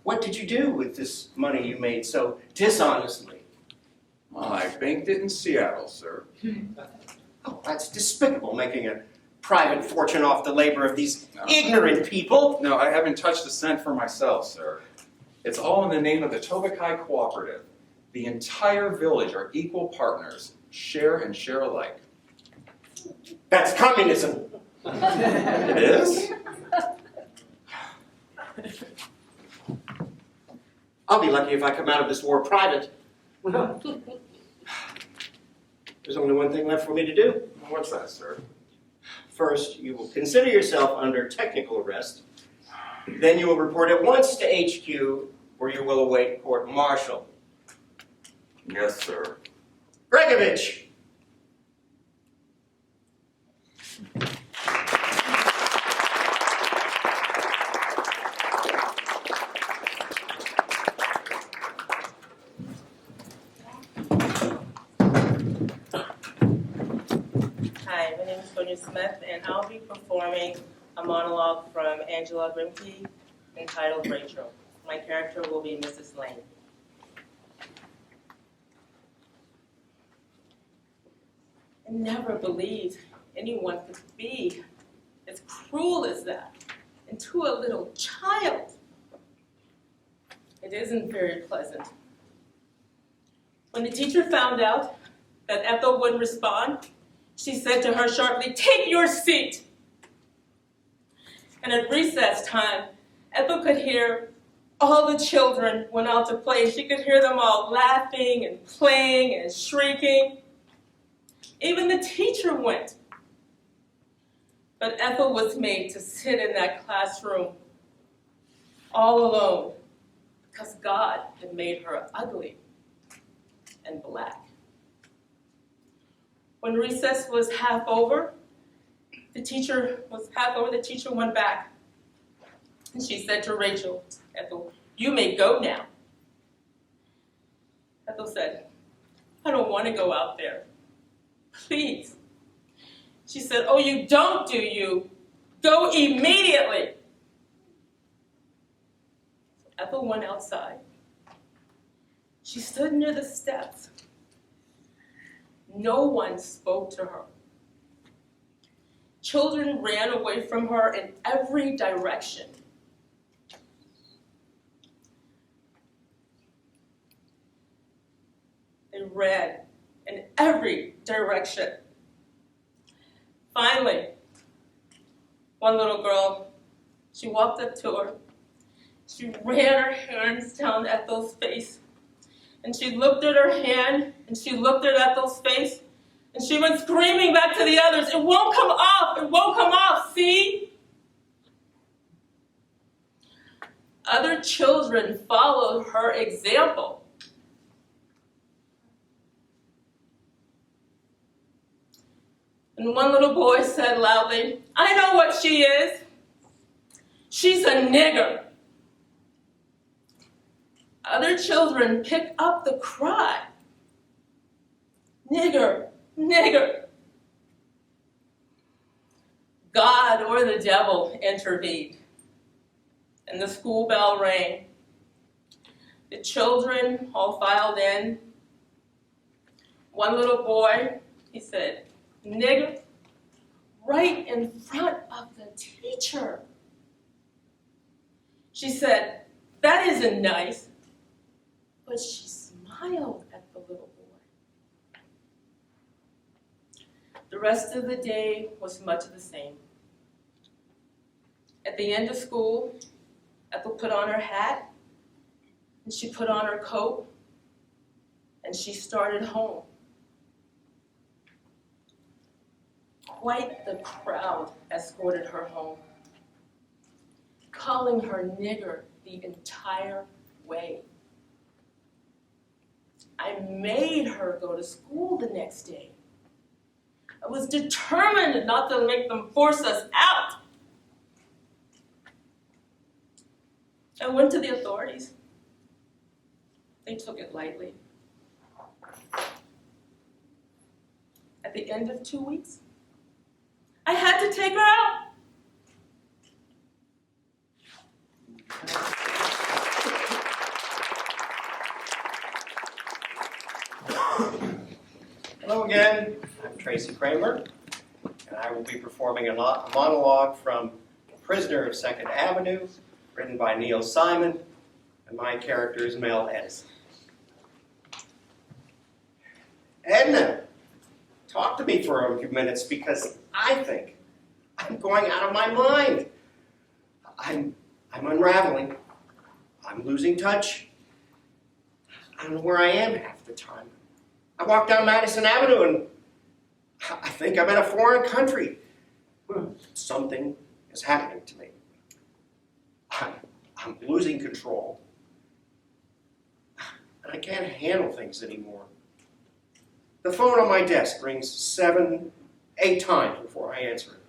what did you do with this money you made so dishonestly? Well, I banked it in Seattle, sir. Oh, that's despicable, making a private fortune off the labor of these ignorant people. No, I haven't touched a cent for myself, sir. It's all in the name of the Tobakai Cooperative. The entire village are equal partners, share and share alike. That's communism. It is? I'll be lucky if I come out of this war private. There's only one thing left for me to do. What's that, sir? First, you will consider yourself under technical arrest. Then you will report at once to HQ, where you will await court-martial. Yes, sir. Gregovich! Hi, my name is Sonia Smith, and I'll be performing a monologue from Angela Grimke entitled Rachel. My character will be Mrs. Lane. I never believed anyone could be as cruel as that, and to a little child. It isn't very pleasant. When the teacher found out that Ethel wouldn't respond, she said to her sharply, "Take your seat." And at recess time, Ethel could hear all the children went out to play. She could hear them all laughing and playing and shrieking. Even the teacher went. But Ethel was made to sit in that classroom all alone because God had made her ugly and black. When recess was half over, the teacher went back. And she said to Rachel, "Ethel, you may go now." Ethel said, "I don't want to go out there. Please." She said, "Oh, you don't, do you? Go immediately." So Ethel went outside. She stood near the steps. No one spoke to her. Children ran away from her in every direction. They ran in every direction. Finally, one little girl, she walked up to her. She ran her hands down Ethel's face. And she looked at her hand, and she looked at Ethel's face, and she went screaming back to the others, "It won't come off! It won't come off! See?" Other children followed her example. And one little boy said loudly, "I know what she is. She's a nigger." Other children picked up the cry. "Nigger, nigger." God or the devil intervened, and the school bell rang. The children all filed in. One little boy, he said, "Nigger," right in front of the teacher. She said, "That isn't nice." But she smiled at the little boy. The rest of the day was much the same. At the end of school, Ethel put on her hat, and she put on her coat, and she started home. Quite the crowd escorted her home, calling her nigger the entire way. I made her go to school the next day. I was determined not to make them force us out. I went to the authorities. They took it lightly. At the end of 2 weeks, I had to take her out. Hello again, I'm Tracy Kramer, and I will be performing a monologue from Prisoner of Second Avenue, written by Neil Simon, and my character is Mel Edison. Edna, talk to me for a few minutes because I think I'm going out of my mind. I'm unraveling. I'm losing touch. I don't know where I am half the time. I walk down Madison Avenue and I think I'm in a foreign country. Something is happening to me. I'm losing control. And I can't handle things anymore. The phone on my desk rings 7, 8 times before I answer it.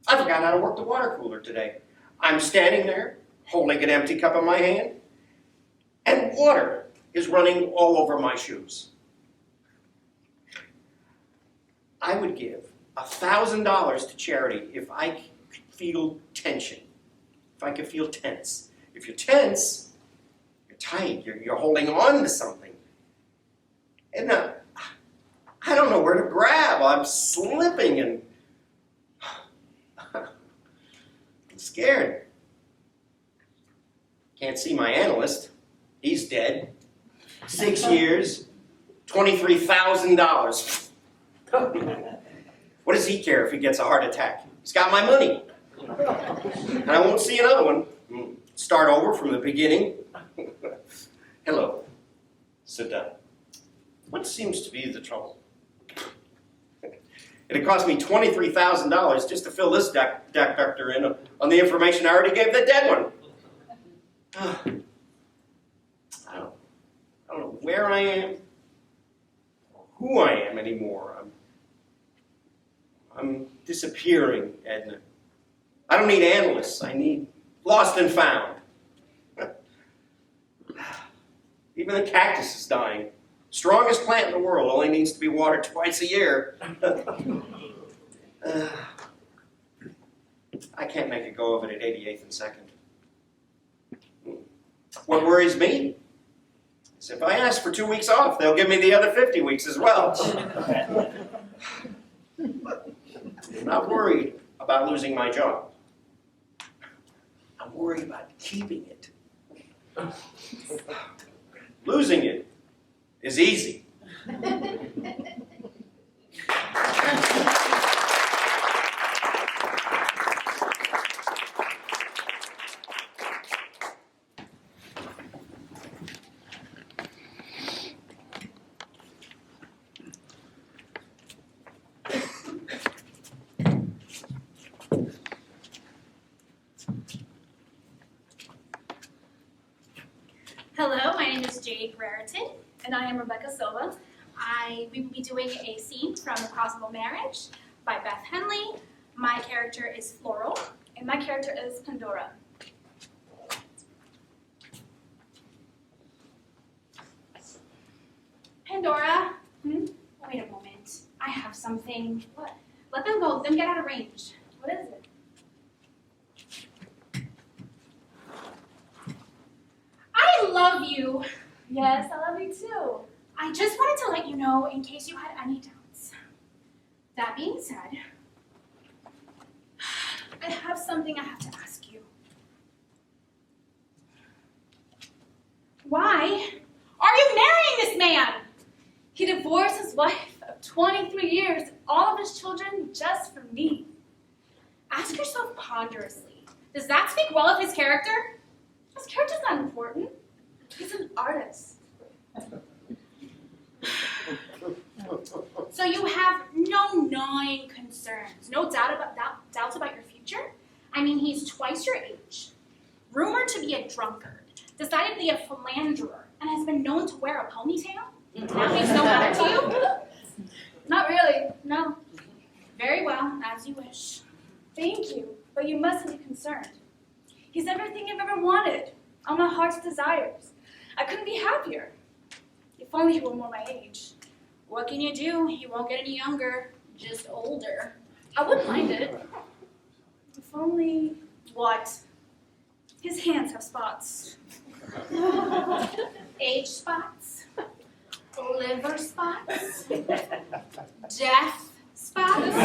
I forgot how to work the water cooler today. I'm standing there, holding an empty cup in my hand, and water is running all over my shoes. I would give $1,000 to charity if I could feel tension, if I could feel tense. If you're tense, you're tight, you're holding on to something. And I don't know where to grab. I'm slipping and I'm scared. Can't see my analyst. He's dead. 6 years, $23,000. What does he care if he gets a heart attack? He's got my money. And I won't see another one. Start over from the beginning. Hello. Sit down. What seems to be the trouble? It cost me $23,000 just to fill this ductor in on the information I already gave the dead one. I don't know where I am, or who I am anymore. I'm disappearing, Edna. I don't need analysts. I need lost and found. Even the cactus is dying. Strongest plant in the world only needs to be watered twice a year. I can't make a go of it at 88th and 2nd. What worries me is if I ask for 2 weeks off, they'll give me the other 50 weeks as well. I'm not worried about losing my job. I'm worried about keeping it. Losing it is easy. Hello, my name is Jade Raritan. And I am Rebecca Silva. We will be doing a scene from Impossible Marriage by Beth Henley. My character is Floral. And my character is Pandora. Pandora, wait a moment. I have something. What? Let them go. Let them get out of range. What is it? I I love you. Yes, I love you too. I just wanted to let you know in case you had any doubts. That being said, I have something I have to ask you. Why are you marrying this man? He divorced his wife of 23 years, all of his children, just for me. Ask yourself ponderously, does that speak well of his character? His character's not important. He's an artist. So you have no gnawing concerns, no doubts about your future? I mean, he's twice your age, rumored to be a drunkard, decidedly a philanderer, and has been known to wear a ponytail? That makes no matter to you? Not really, no. Very well, as you wish. Thank you, but you mustn't be concerned. He's everything I've ever wanted, all my heart's desires. I couldn't be happier. If only he were more my age. What can you do? He won't get any younger, just older. I wouldn't mind it. If only... What? His hands have spots. Age spots? Liver spots? Death spots?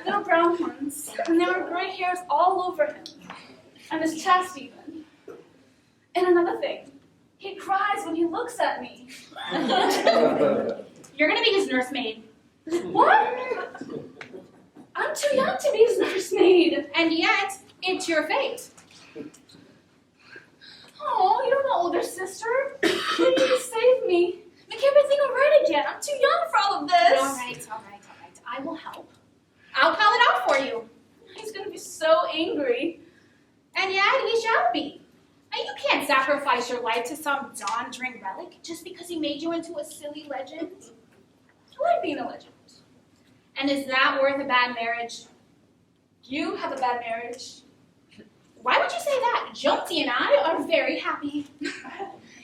Little brown ones, and there are gray hairs all over him, and his chest even. And another thing, he cries when he looks at me. You're gonna be his nursemaid. What? I'm too young to be his nursemaid. And yet, it's your fate. Oh, you're my older sister. You need to save me. Make everything all right again. I'm too young for all of this. All right. I will help. I'll call it out for you. He's going to be so angry. And yet, he shall be. And you can't sacrifice your life to some dawn-drink relic just because he made you into a silly legend. I like being a legend. And is that worth a bad marriage? You have a bad marriage. Why would you say that? Jonesy and I are very happy.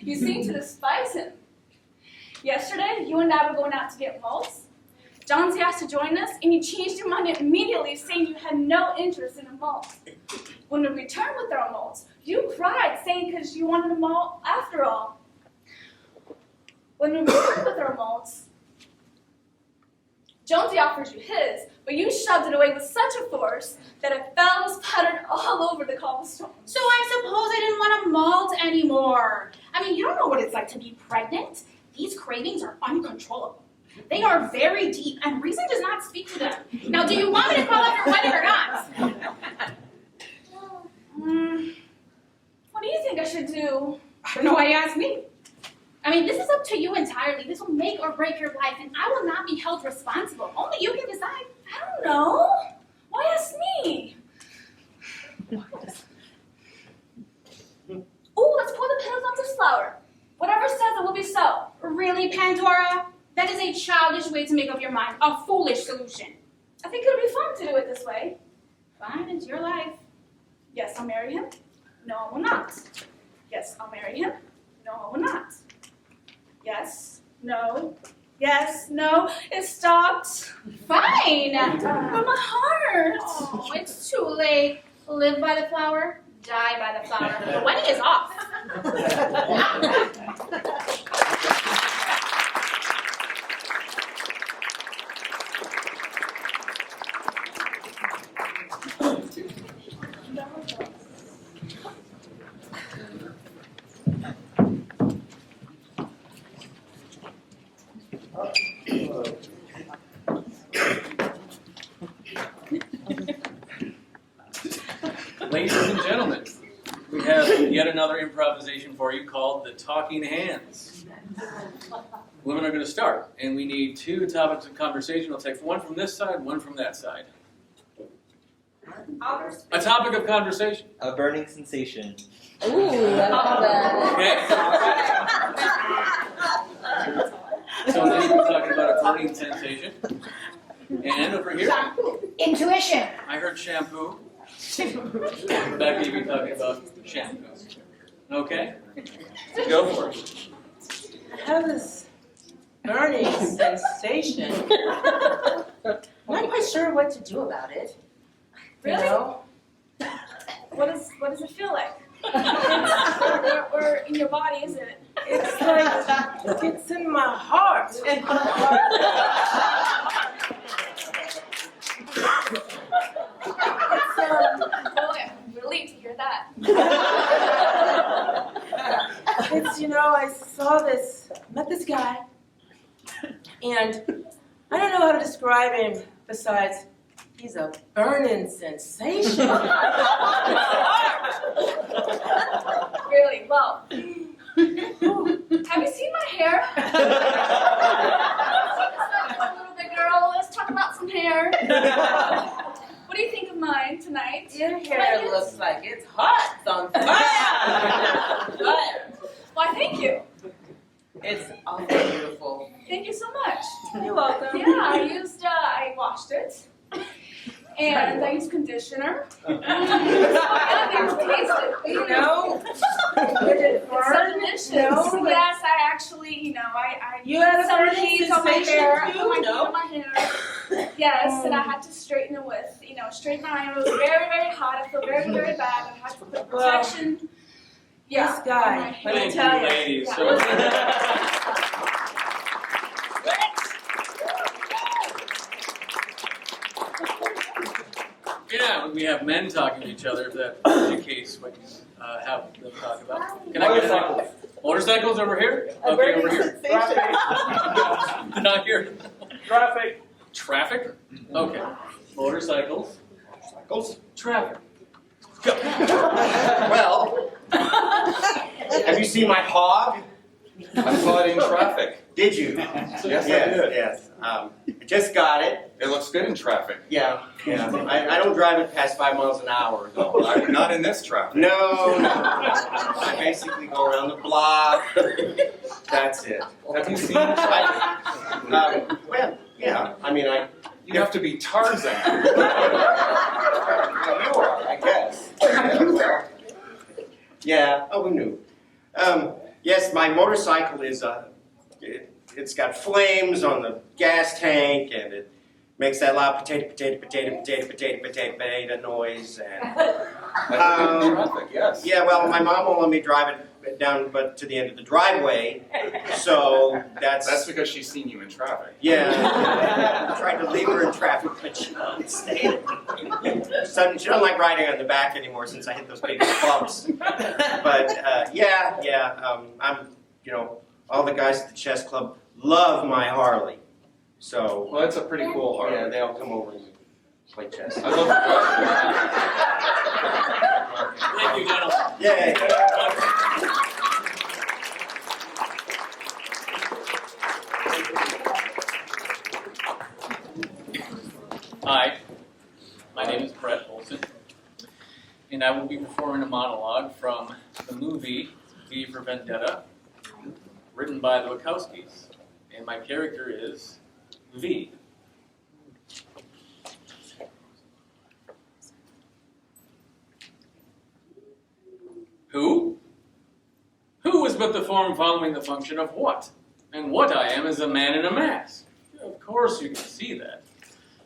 You seem to despise him. Yesterday, you and I were going out to get malts. Jonesy asked to join us, and you changed your mind immediately, saying you had no interest in a malt. When we returned with our malts, you cried, saying because you wanted a malt after all. When we returned with our malts, Jonesy offered you his, but you shoved it away with such a force that it fell and splattered all over the cobblestone. So I suppose I didn't want a malt anymore. I mean, you don't know what it's like to be pregnant. These cravings are uncontrollable. They are very deep, and reason does not speak to them. Now, do you want me to call off your wedding or not? What do you think I should do? I don't know why you asked me. I mean, this is up to you entirely. This will make or break your life, and I will not be held responsible. Only you can decide. I don't know. Why ask me? Ooh, let's pour the petals off this flower. Whatever says it will be so. Really, Pandora? That is a childish way to make up your mind. A foolish solution. I think it'll be fun to do it this way. Fine, it's your life. Yes, I'll marry him. No, I will not. Yes, I'll marry him. No, I will not. Yes, no, yes, no. It stopped. Fine. But my heart. Oh, it's too late. Live by the flower, die by the flower. The wedding is off. Ladies and gentlemen, we have yet another improvisation for you called The Talking Hands. Women are going to start, and we need two topics of conversation. We'll take one from this side, one from that side. A topic of conversation. A burning sensation. Ooh, I love that. Okay. So then we're talking about a burning sensation. And over here, Intuition. I heard shampoo. Becky, you're talking about shampoo. Okay? Go for it. I have this burning sensation. I'm not quite sure what to do about it. Really? You know? What does it feel like? Where in your body is it? It's like, it's in my heart. Boy, I'm relieved to hear that. It's, I met this guy, and I don't know how to describe him besides he's a burning sensation. Really? Well, have you seen my hair? A little bit, girl. Let's talk about some hair. What do you think of mine tonight? Your hair looks like it's hot. It's on fire. Fire. Why, thank you. It's awfully beautiful. Thank you so much. You're welcome. Yeah, I washed it. And I used conditioner. And I tasted it. Did it burn? It's so delicious. Yes, I actually, I You had a some burning heat on my sensation hair. I too? put my heat No. on my hair. Yes, and I had to straighten it with, straighten my iron. It was very, very hot. I feel very, very bad. I had to put protection. Yeah. This guy, on my hair. let me Thank tell you, you. ladies. Yeah. So, yeah, when we have men talking to each other, that indicates what you have them talk about. Can I get that? Motorcycles over here? Okay, over here. Not here. Traffic. Traffic? Okay. Motorcycles. Motorcycles. Traffic. Well, have you seen my hog? I saw it in traffic. Did you? Yes, I did. Yes. I just got it. It looks good in traffic. Yeah. I don't drive it past 5 miles an hour, though. Not in this traffic. No. I basically go around the block. That's it. Have you seen traffic? Well, yeah. I mean, You have to be Tarzan. you are, I guess. Yeah. Oh, who knew? Yes, my motorcycle is it's got flames on the gas tank, and it makes that loud potato noise. And That's in traffic, yes. yeah, well, my mom won't let me drive it down, but to the end of the driveway. So That's because she's seen you in traffic. yeah. I tried to leave her in traffic, but she won't stay. She doesn't like riding on the back anymore since I hit those big bumps. But I'm, all the guys at the chess club love my Harley. So Well, that's a pretty cool Harley. yeah, they all come over and play chess. I love the Thank you, gentlemen. Yay! Hi, my name is Brett Olson, and I will be performing a monologue from the movie V for Vendetta, written by the Wachowskis, and my character is V. Who? Who is but the form following the function of what? And what I am is a man in a mask. Of course you can see that.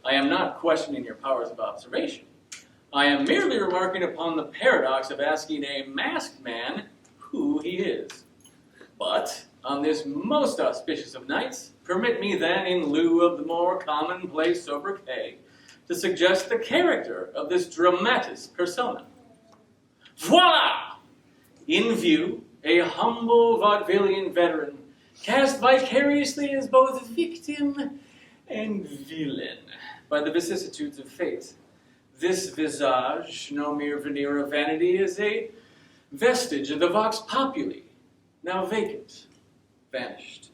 I am not questioning your powers of observation. I am merely remarking upon the paradox of asking a masked man who he is. But, on this most auspicious of nights, permit me then, in lieu of the more commonplace sobriquet, to suggest the character of this dramatis persona. Voila! In view, a humble vaudevillian veteran, cast vicariously as both victim and villain by the vicissitudes of fate. This visage, no mere veneer of vanity, is a vestige of the vox populi, now vacant, vanished.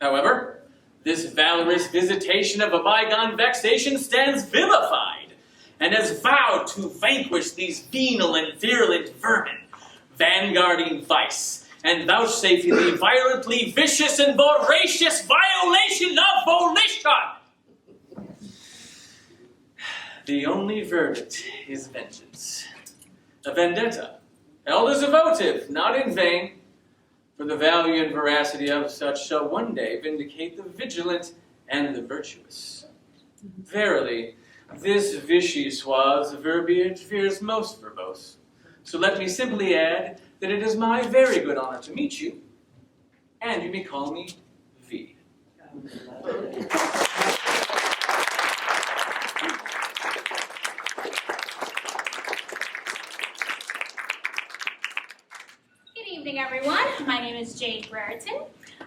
However, this valorous visitation of a bygone vexation stands vivified, and has vowed to vanquish these venal and virulent vermin, vanguarding vice, and vouchsafing the violently vicious and voracious violation of volition. The only verdict is vengeance. A vendetta, held as a votive, not in vain, for the value and veracity of such shall one day vindicate the vigilant and the virtuous. Verily, this vichyssoise verbiage veers most verbose, So let me simply add that it is my very good honor to meet you, and you may call me V. Good evening, everyone. My name is Jade Brereton.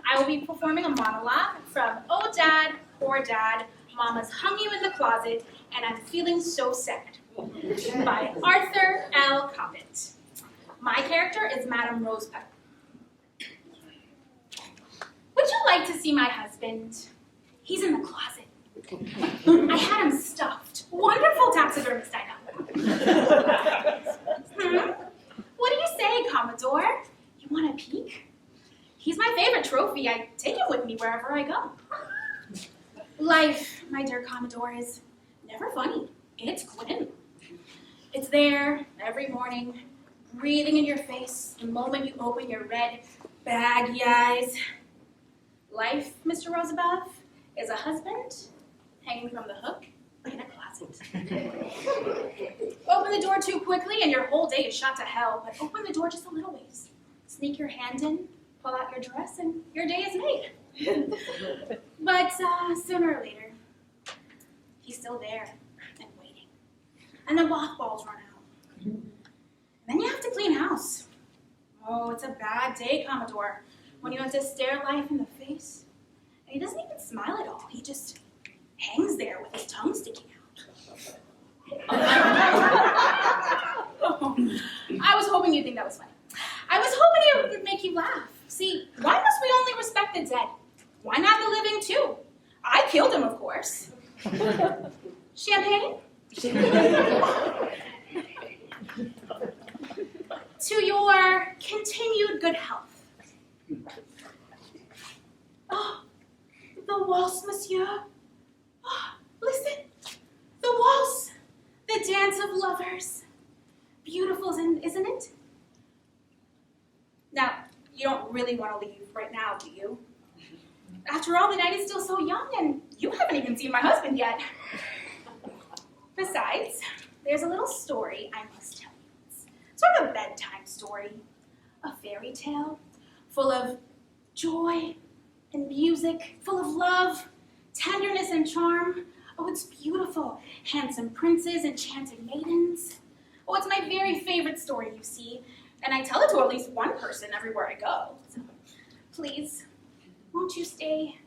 I will be performing a monologue from Oh Dad, Poor Dad, Mama's Hung You in the Closet, and I'm Feeling So Sad by Arthur L. Coppett. My character is Madame Rosepepper. Would you like to see my husband? He's in the closet. I had him stuffed. Wonderful taxidermist, I know. What do you say, Commodore? You want a peek? He's my favorite trophy. I take him with me wherever I go. Life, my dear Commodore, is never funny. It's grim. It's there every morning, breathing in your face the moment you open your red, baggy eyes. Life, Mr. Roosevelt, is a husband hanging from the hook in a closet. Open the door too quickly and your whole day is shot to hell, but open the door just a little ways. Sneak your hand in, pull out your dress, and your day is made. But sooner or later, he's still there and waiting. And the mothballs run out. And then you have to clean house. Oh, it's a bad day, Commodore, when you have to stare life in the face. And he doesn't even smile at all. He just hangs there with his tongue sticking out. I was hoping you'd think that was funny. I was hoping it would make you laugh. See, why must we only respect the dead? Why not the living too? I killed him, of course. Champagne? To your continued good health. Oh, the waltz, monsieur. Oh, listen, the waltz, the dance of lovers. Beautiful, isn't it? Now, you don't really want to leave right now, do you? After all, the night is still so young, and you haven't even seen my husband yet. Besides, there's a little story I must tell you. It's sort of a bedtime story, a fairy tale, full of joy and music, full of love, tenderness and charm. Oh, it's beautiful. Handsome princes, enchanted maidens. Oh, it's my very favorite story, you see, and I tell it to at least one person everywhere I go. So, please, won't you stay?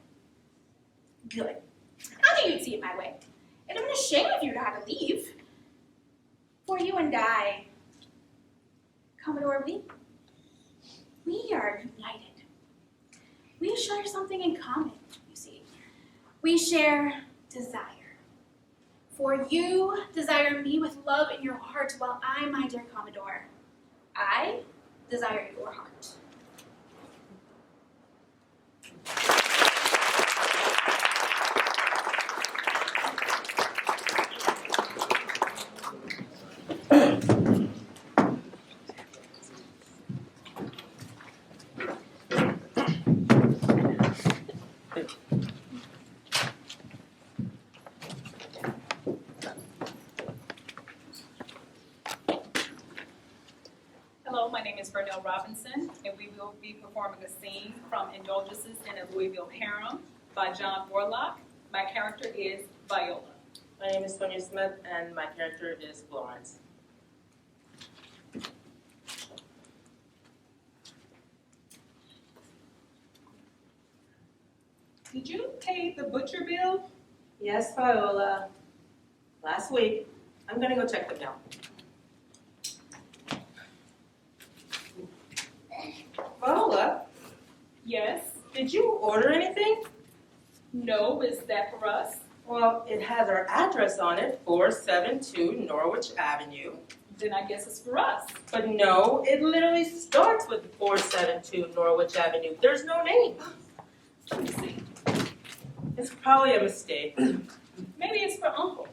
Good. I knew you'd see it my way. It'd have been a shame if you had to leave. For you and I, Commodore, we are united. We share something in common, you see. We share desire. For you desire me with love in your heart, while I, my dear Commodore, I desire your heart. Hello, my name is Burnell Robinson, and we will be performing a scene from Indulgences in a Louisville Harem by John Warlock. My character is Viola. My name is Sonia Smith, and my character is Florence. Did you pay the butcher bill? Yes, Viola. Last week. I'm gonna go check the mail. Viola, Yes. did you order anything? No, is that for us? Well, it has our address on it, 472 Norwich Avenue. Then I guess it's for us. But no, it literally starts with 472 Norwich Avenue. There's no name. Let me see. It's probably a mistake. Maybe it's for Uncle.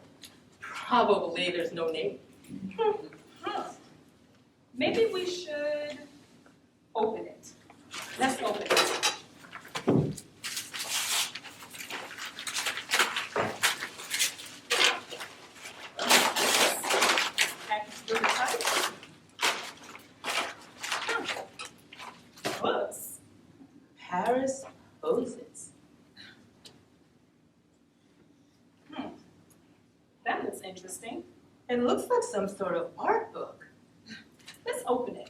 Probably there's no name. Huh. Maybe we should open it. Let's open it. Package really tight. looks interesting. It looks like some sort of art book. Let's open it.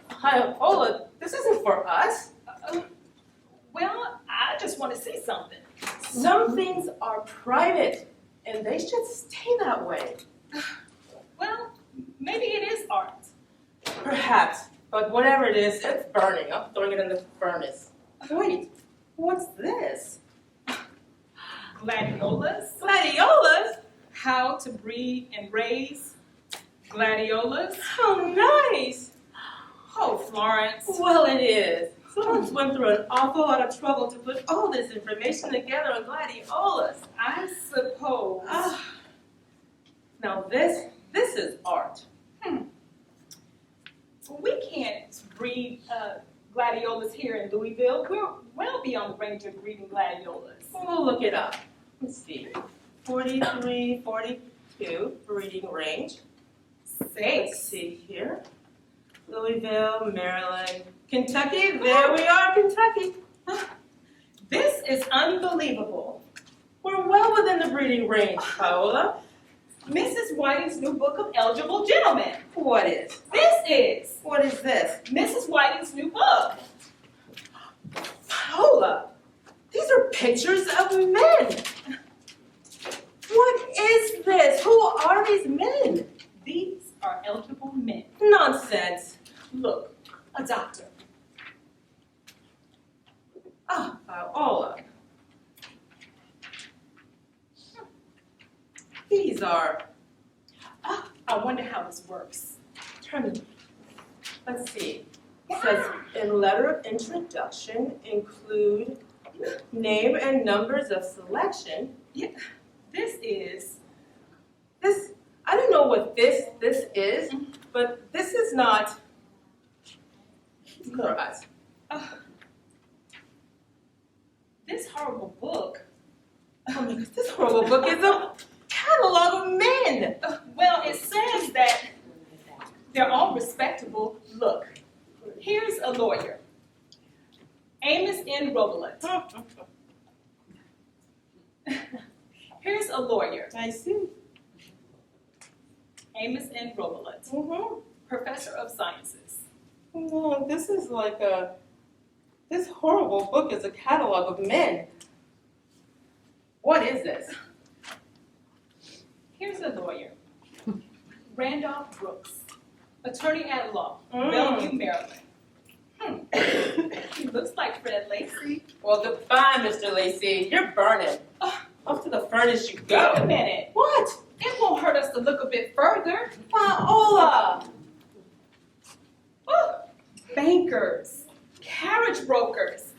Hi, Ola, this isn't for us. Well, I just want to see something. Some things are private, and they should stay that way. Well, maybe it is art. Perhaps, but whatever it is, it's burning. I'm throwing it in the furnace. Wait, what's this? Gladiolas. Gladiolas? How to breed and raise gladiolas. How nice! Oh, Florence. Well, it is. Someone's went through an awful lot of trouble to put all this information together on gladiolas. I suppose. Now this is art. We can't breed gladiolas here in Louisville. We're well beyond the range of breeding gladiolas. We'll look it up. Let's see. 43, 42, breeding range. Let's see here. Louisville, Maryland, Kentucky. There we are, Kentucky. This is unbelievable. We're well within the breeding range, Paola. Mrs. Whiting's new book of eligible gentlemen. What is? This is What is this? Mrs. Whiting's new book. Paola, these are pictures of men. What is this? Who are these men? These are eligible men. Nonsense. Look, a doctor. Paola. These are, I wonder how this works. let's see. It says, in letter of introduction, include name and numbers of selection. This is This, I don't know what this is, but this is not for us. this horrible book. Oh my goodness, this horrible book is a catalog of men. Well, it says that they're all respectable. Look, here's a lawyer, Amos N. Robillard. Here's a lawyer, I see. Amos N. Robillard, professor of sciences. No, this is like this horrible book is a catalog of men. What is this? Here's a lawyer, Randolph Brooks, attorney at law, Bellevue, Maryland. He looks like Fred Lacey. Well, goodbye, Mr. Lacey. You're burning. Off to the furnace you go. Wait a minute. What? It won't hurt us to look a bit further. Paola! Bankers, carriage brokers.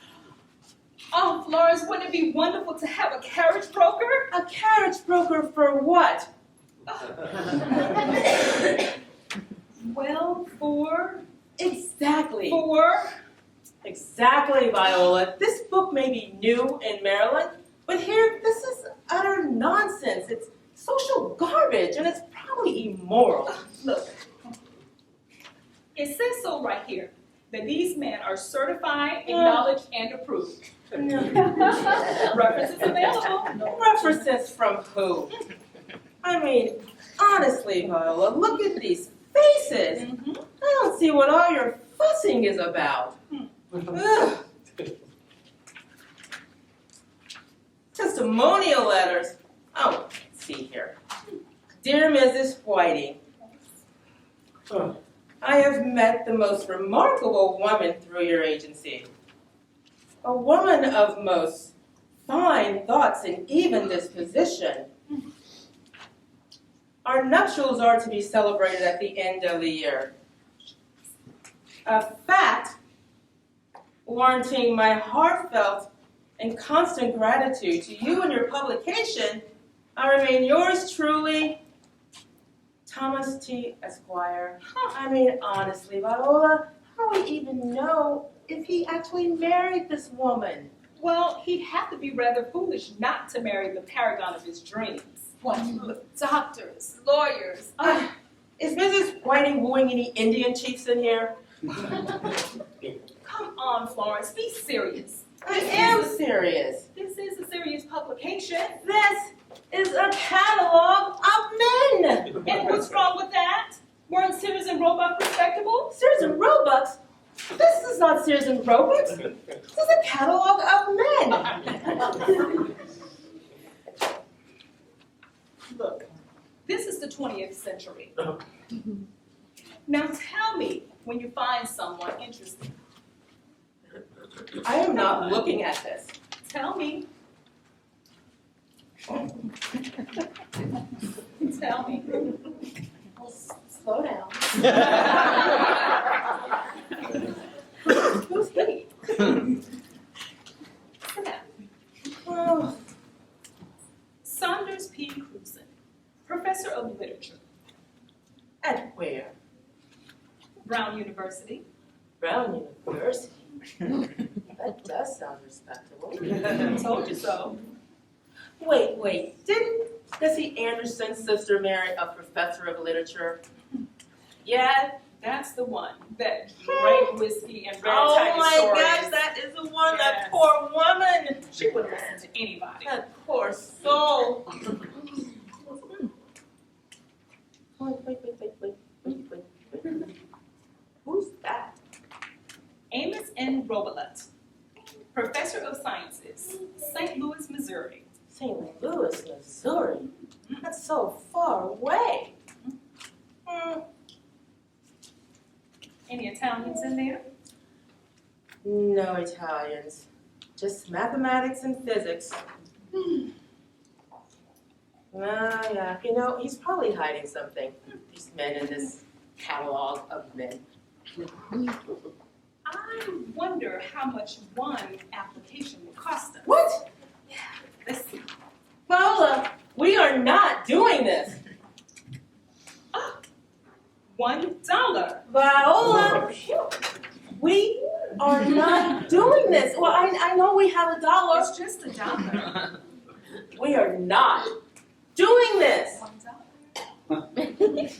Oh, Florence, wouldn't it be wonderful to have a carriage broker? A carriage broker for what? Well, for Exactly. Exactly, Viola. This book may be new in Maryland, but here, this is utter nonsense. It's social garbage, and it's probably immoral. Look, it says so right here, that these men are certified, acknowledged, and approved. References available. References from who? I mean, honestly, Viola, look at these faces. I don't see what all your fussing is about. Ugh. Testimonial letters. Oh, let's see here. Dear Mrs. Whiting, I have met the most remarkable woman through your agency. A woman of most fine thoughts and even disposition. Our nuptials are to be celebrated at the end of the year. A fact warranting my heartfelt and constant gratitude to you and your publication, I remain yours truly, Thomas T. Esquire. I mean, honestly, Viola, how do we even know if he actually married this woman? Well, he'd have to be rather foolish not to marry the paragon of his dreams. What? Doctors, lawyers. Is Mrs. Whiting wooing any Indian chiefs in here? Come on, Florence, be serious. I am serious. This is a serious publication. This is a catalog of men. And what's wrong with that? Weren't Sears and Roebuck respectable? Sears and Roebuck? This is not Sears and Roebuck. This is a catalog of men. Look, this is the 20th century. Now tell me when you find someone interesting. I am not looking at this. Tell me. Tell me. Slow down. Who's he? Sit down. Oh, Saunders P. Cruzen, professor of literature, at where? Brown University. Brown University. That does sound respectable. Told you so. Wait. Didn't Bessie Anderson's sister marry a professor of literature? Yeah. That's the one that drank whiskey and read Oh tiny my stories. gosh, that is the one, Yes. that poor woman. She wouldn't listen to anybody. That poor soul. Wait. Who's that? Amos N. Robillard, professor of sciences, St. Louis, Missouri. St. Louis, Missouri. That's so far away. Any Italians in there? No Italians. Just mathematics and physics. Yeah. You know, he's probably hiding something. These men in this catalog of men. I wonder how much one application will cost us. What? Let's see. Paola, we are not doing this. $1. Viola, we are not doing this. Well, I know we have $1. It's just $1. We are not doing this. $1.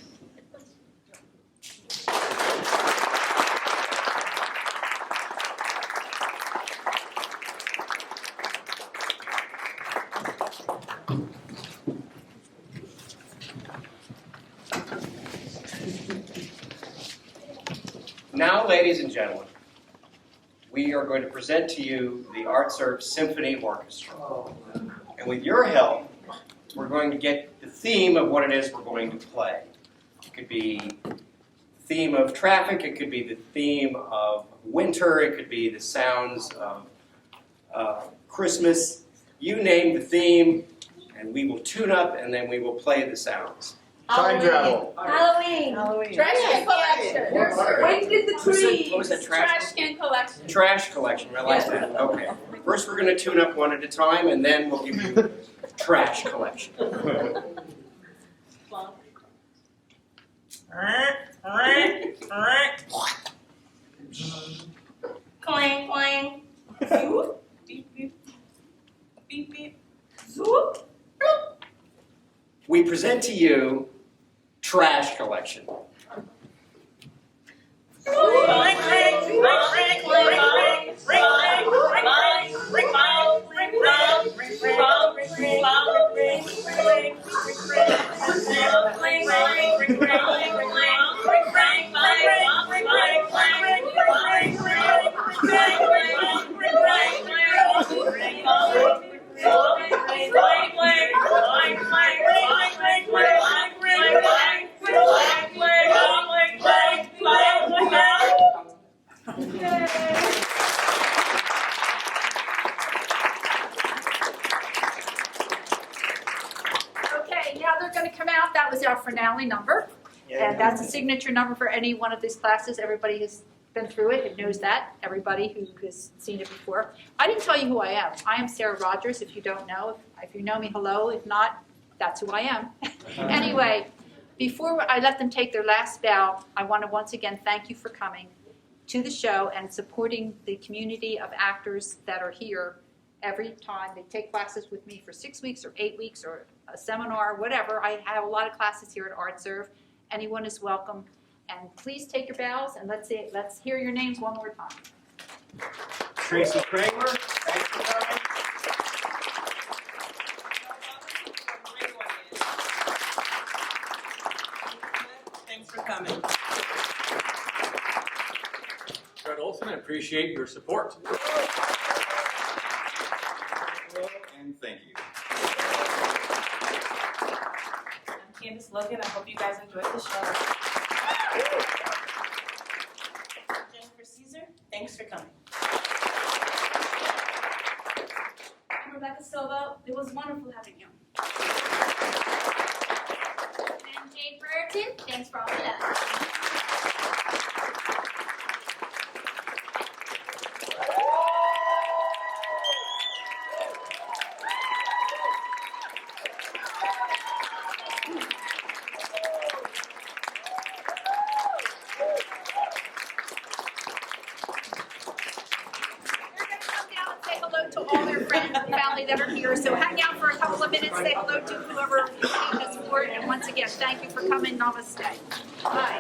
Now, ladies and gentlemen, we are going to present to you the ArtServe Symphony Orchestra. And with your help, we're going to get the theme of what it is we're going to play. It could be the theme of traffic, it could be the theme of winter, it could be the sounds of Christmas. You name the theme, and we will tune up, and then we will play the sounds. Time travel. Halloween. Trash can collection. When did the tree? What was that, trash? can collection. Trash collection, I like that. Okay. First, we're going to tune up one at a time, and then we'll give you trash collection. Clang, clang. Zoop. Beep, beep. Beep, beep. Zoop. We present to you trash collection. Okay, now they're going to come out. That was our finale number. And that's a signature number for any one of these classes. Everybody has been through it and knows that. Everybody who has seen it before. I didn't tell you who I am. I am Sara Rogers, if you don't know. If you know me, hello. If not, that's who I am. Anyway, before I let them take their last bow, I want to once again thank you for coming to the show and supporting the community of actors that are here every time. They take classes with me for 6 weeks or 8 weeks or a seminar, whatever. I have a lot of classes here at ArtServe. Anyone is welcome. And please take your bows and let's hear your names one more time. Tracy Kramer, thanks for coming. coming. Fred Olson, I appreciate your support. And thank you. I'm Candace Logan. I hope you guys enjoyed the show. Jennifer Caesar, thanks for coming. I'm Rebecca Silva. It was wonderful having you. And Jade Brereton, thanks for all the love. To all their friends and family that are here. So hang out for a couple of minutes, say hello to whoever came to support, and once again, thank you for coming. Namaste. Bye.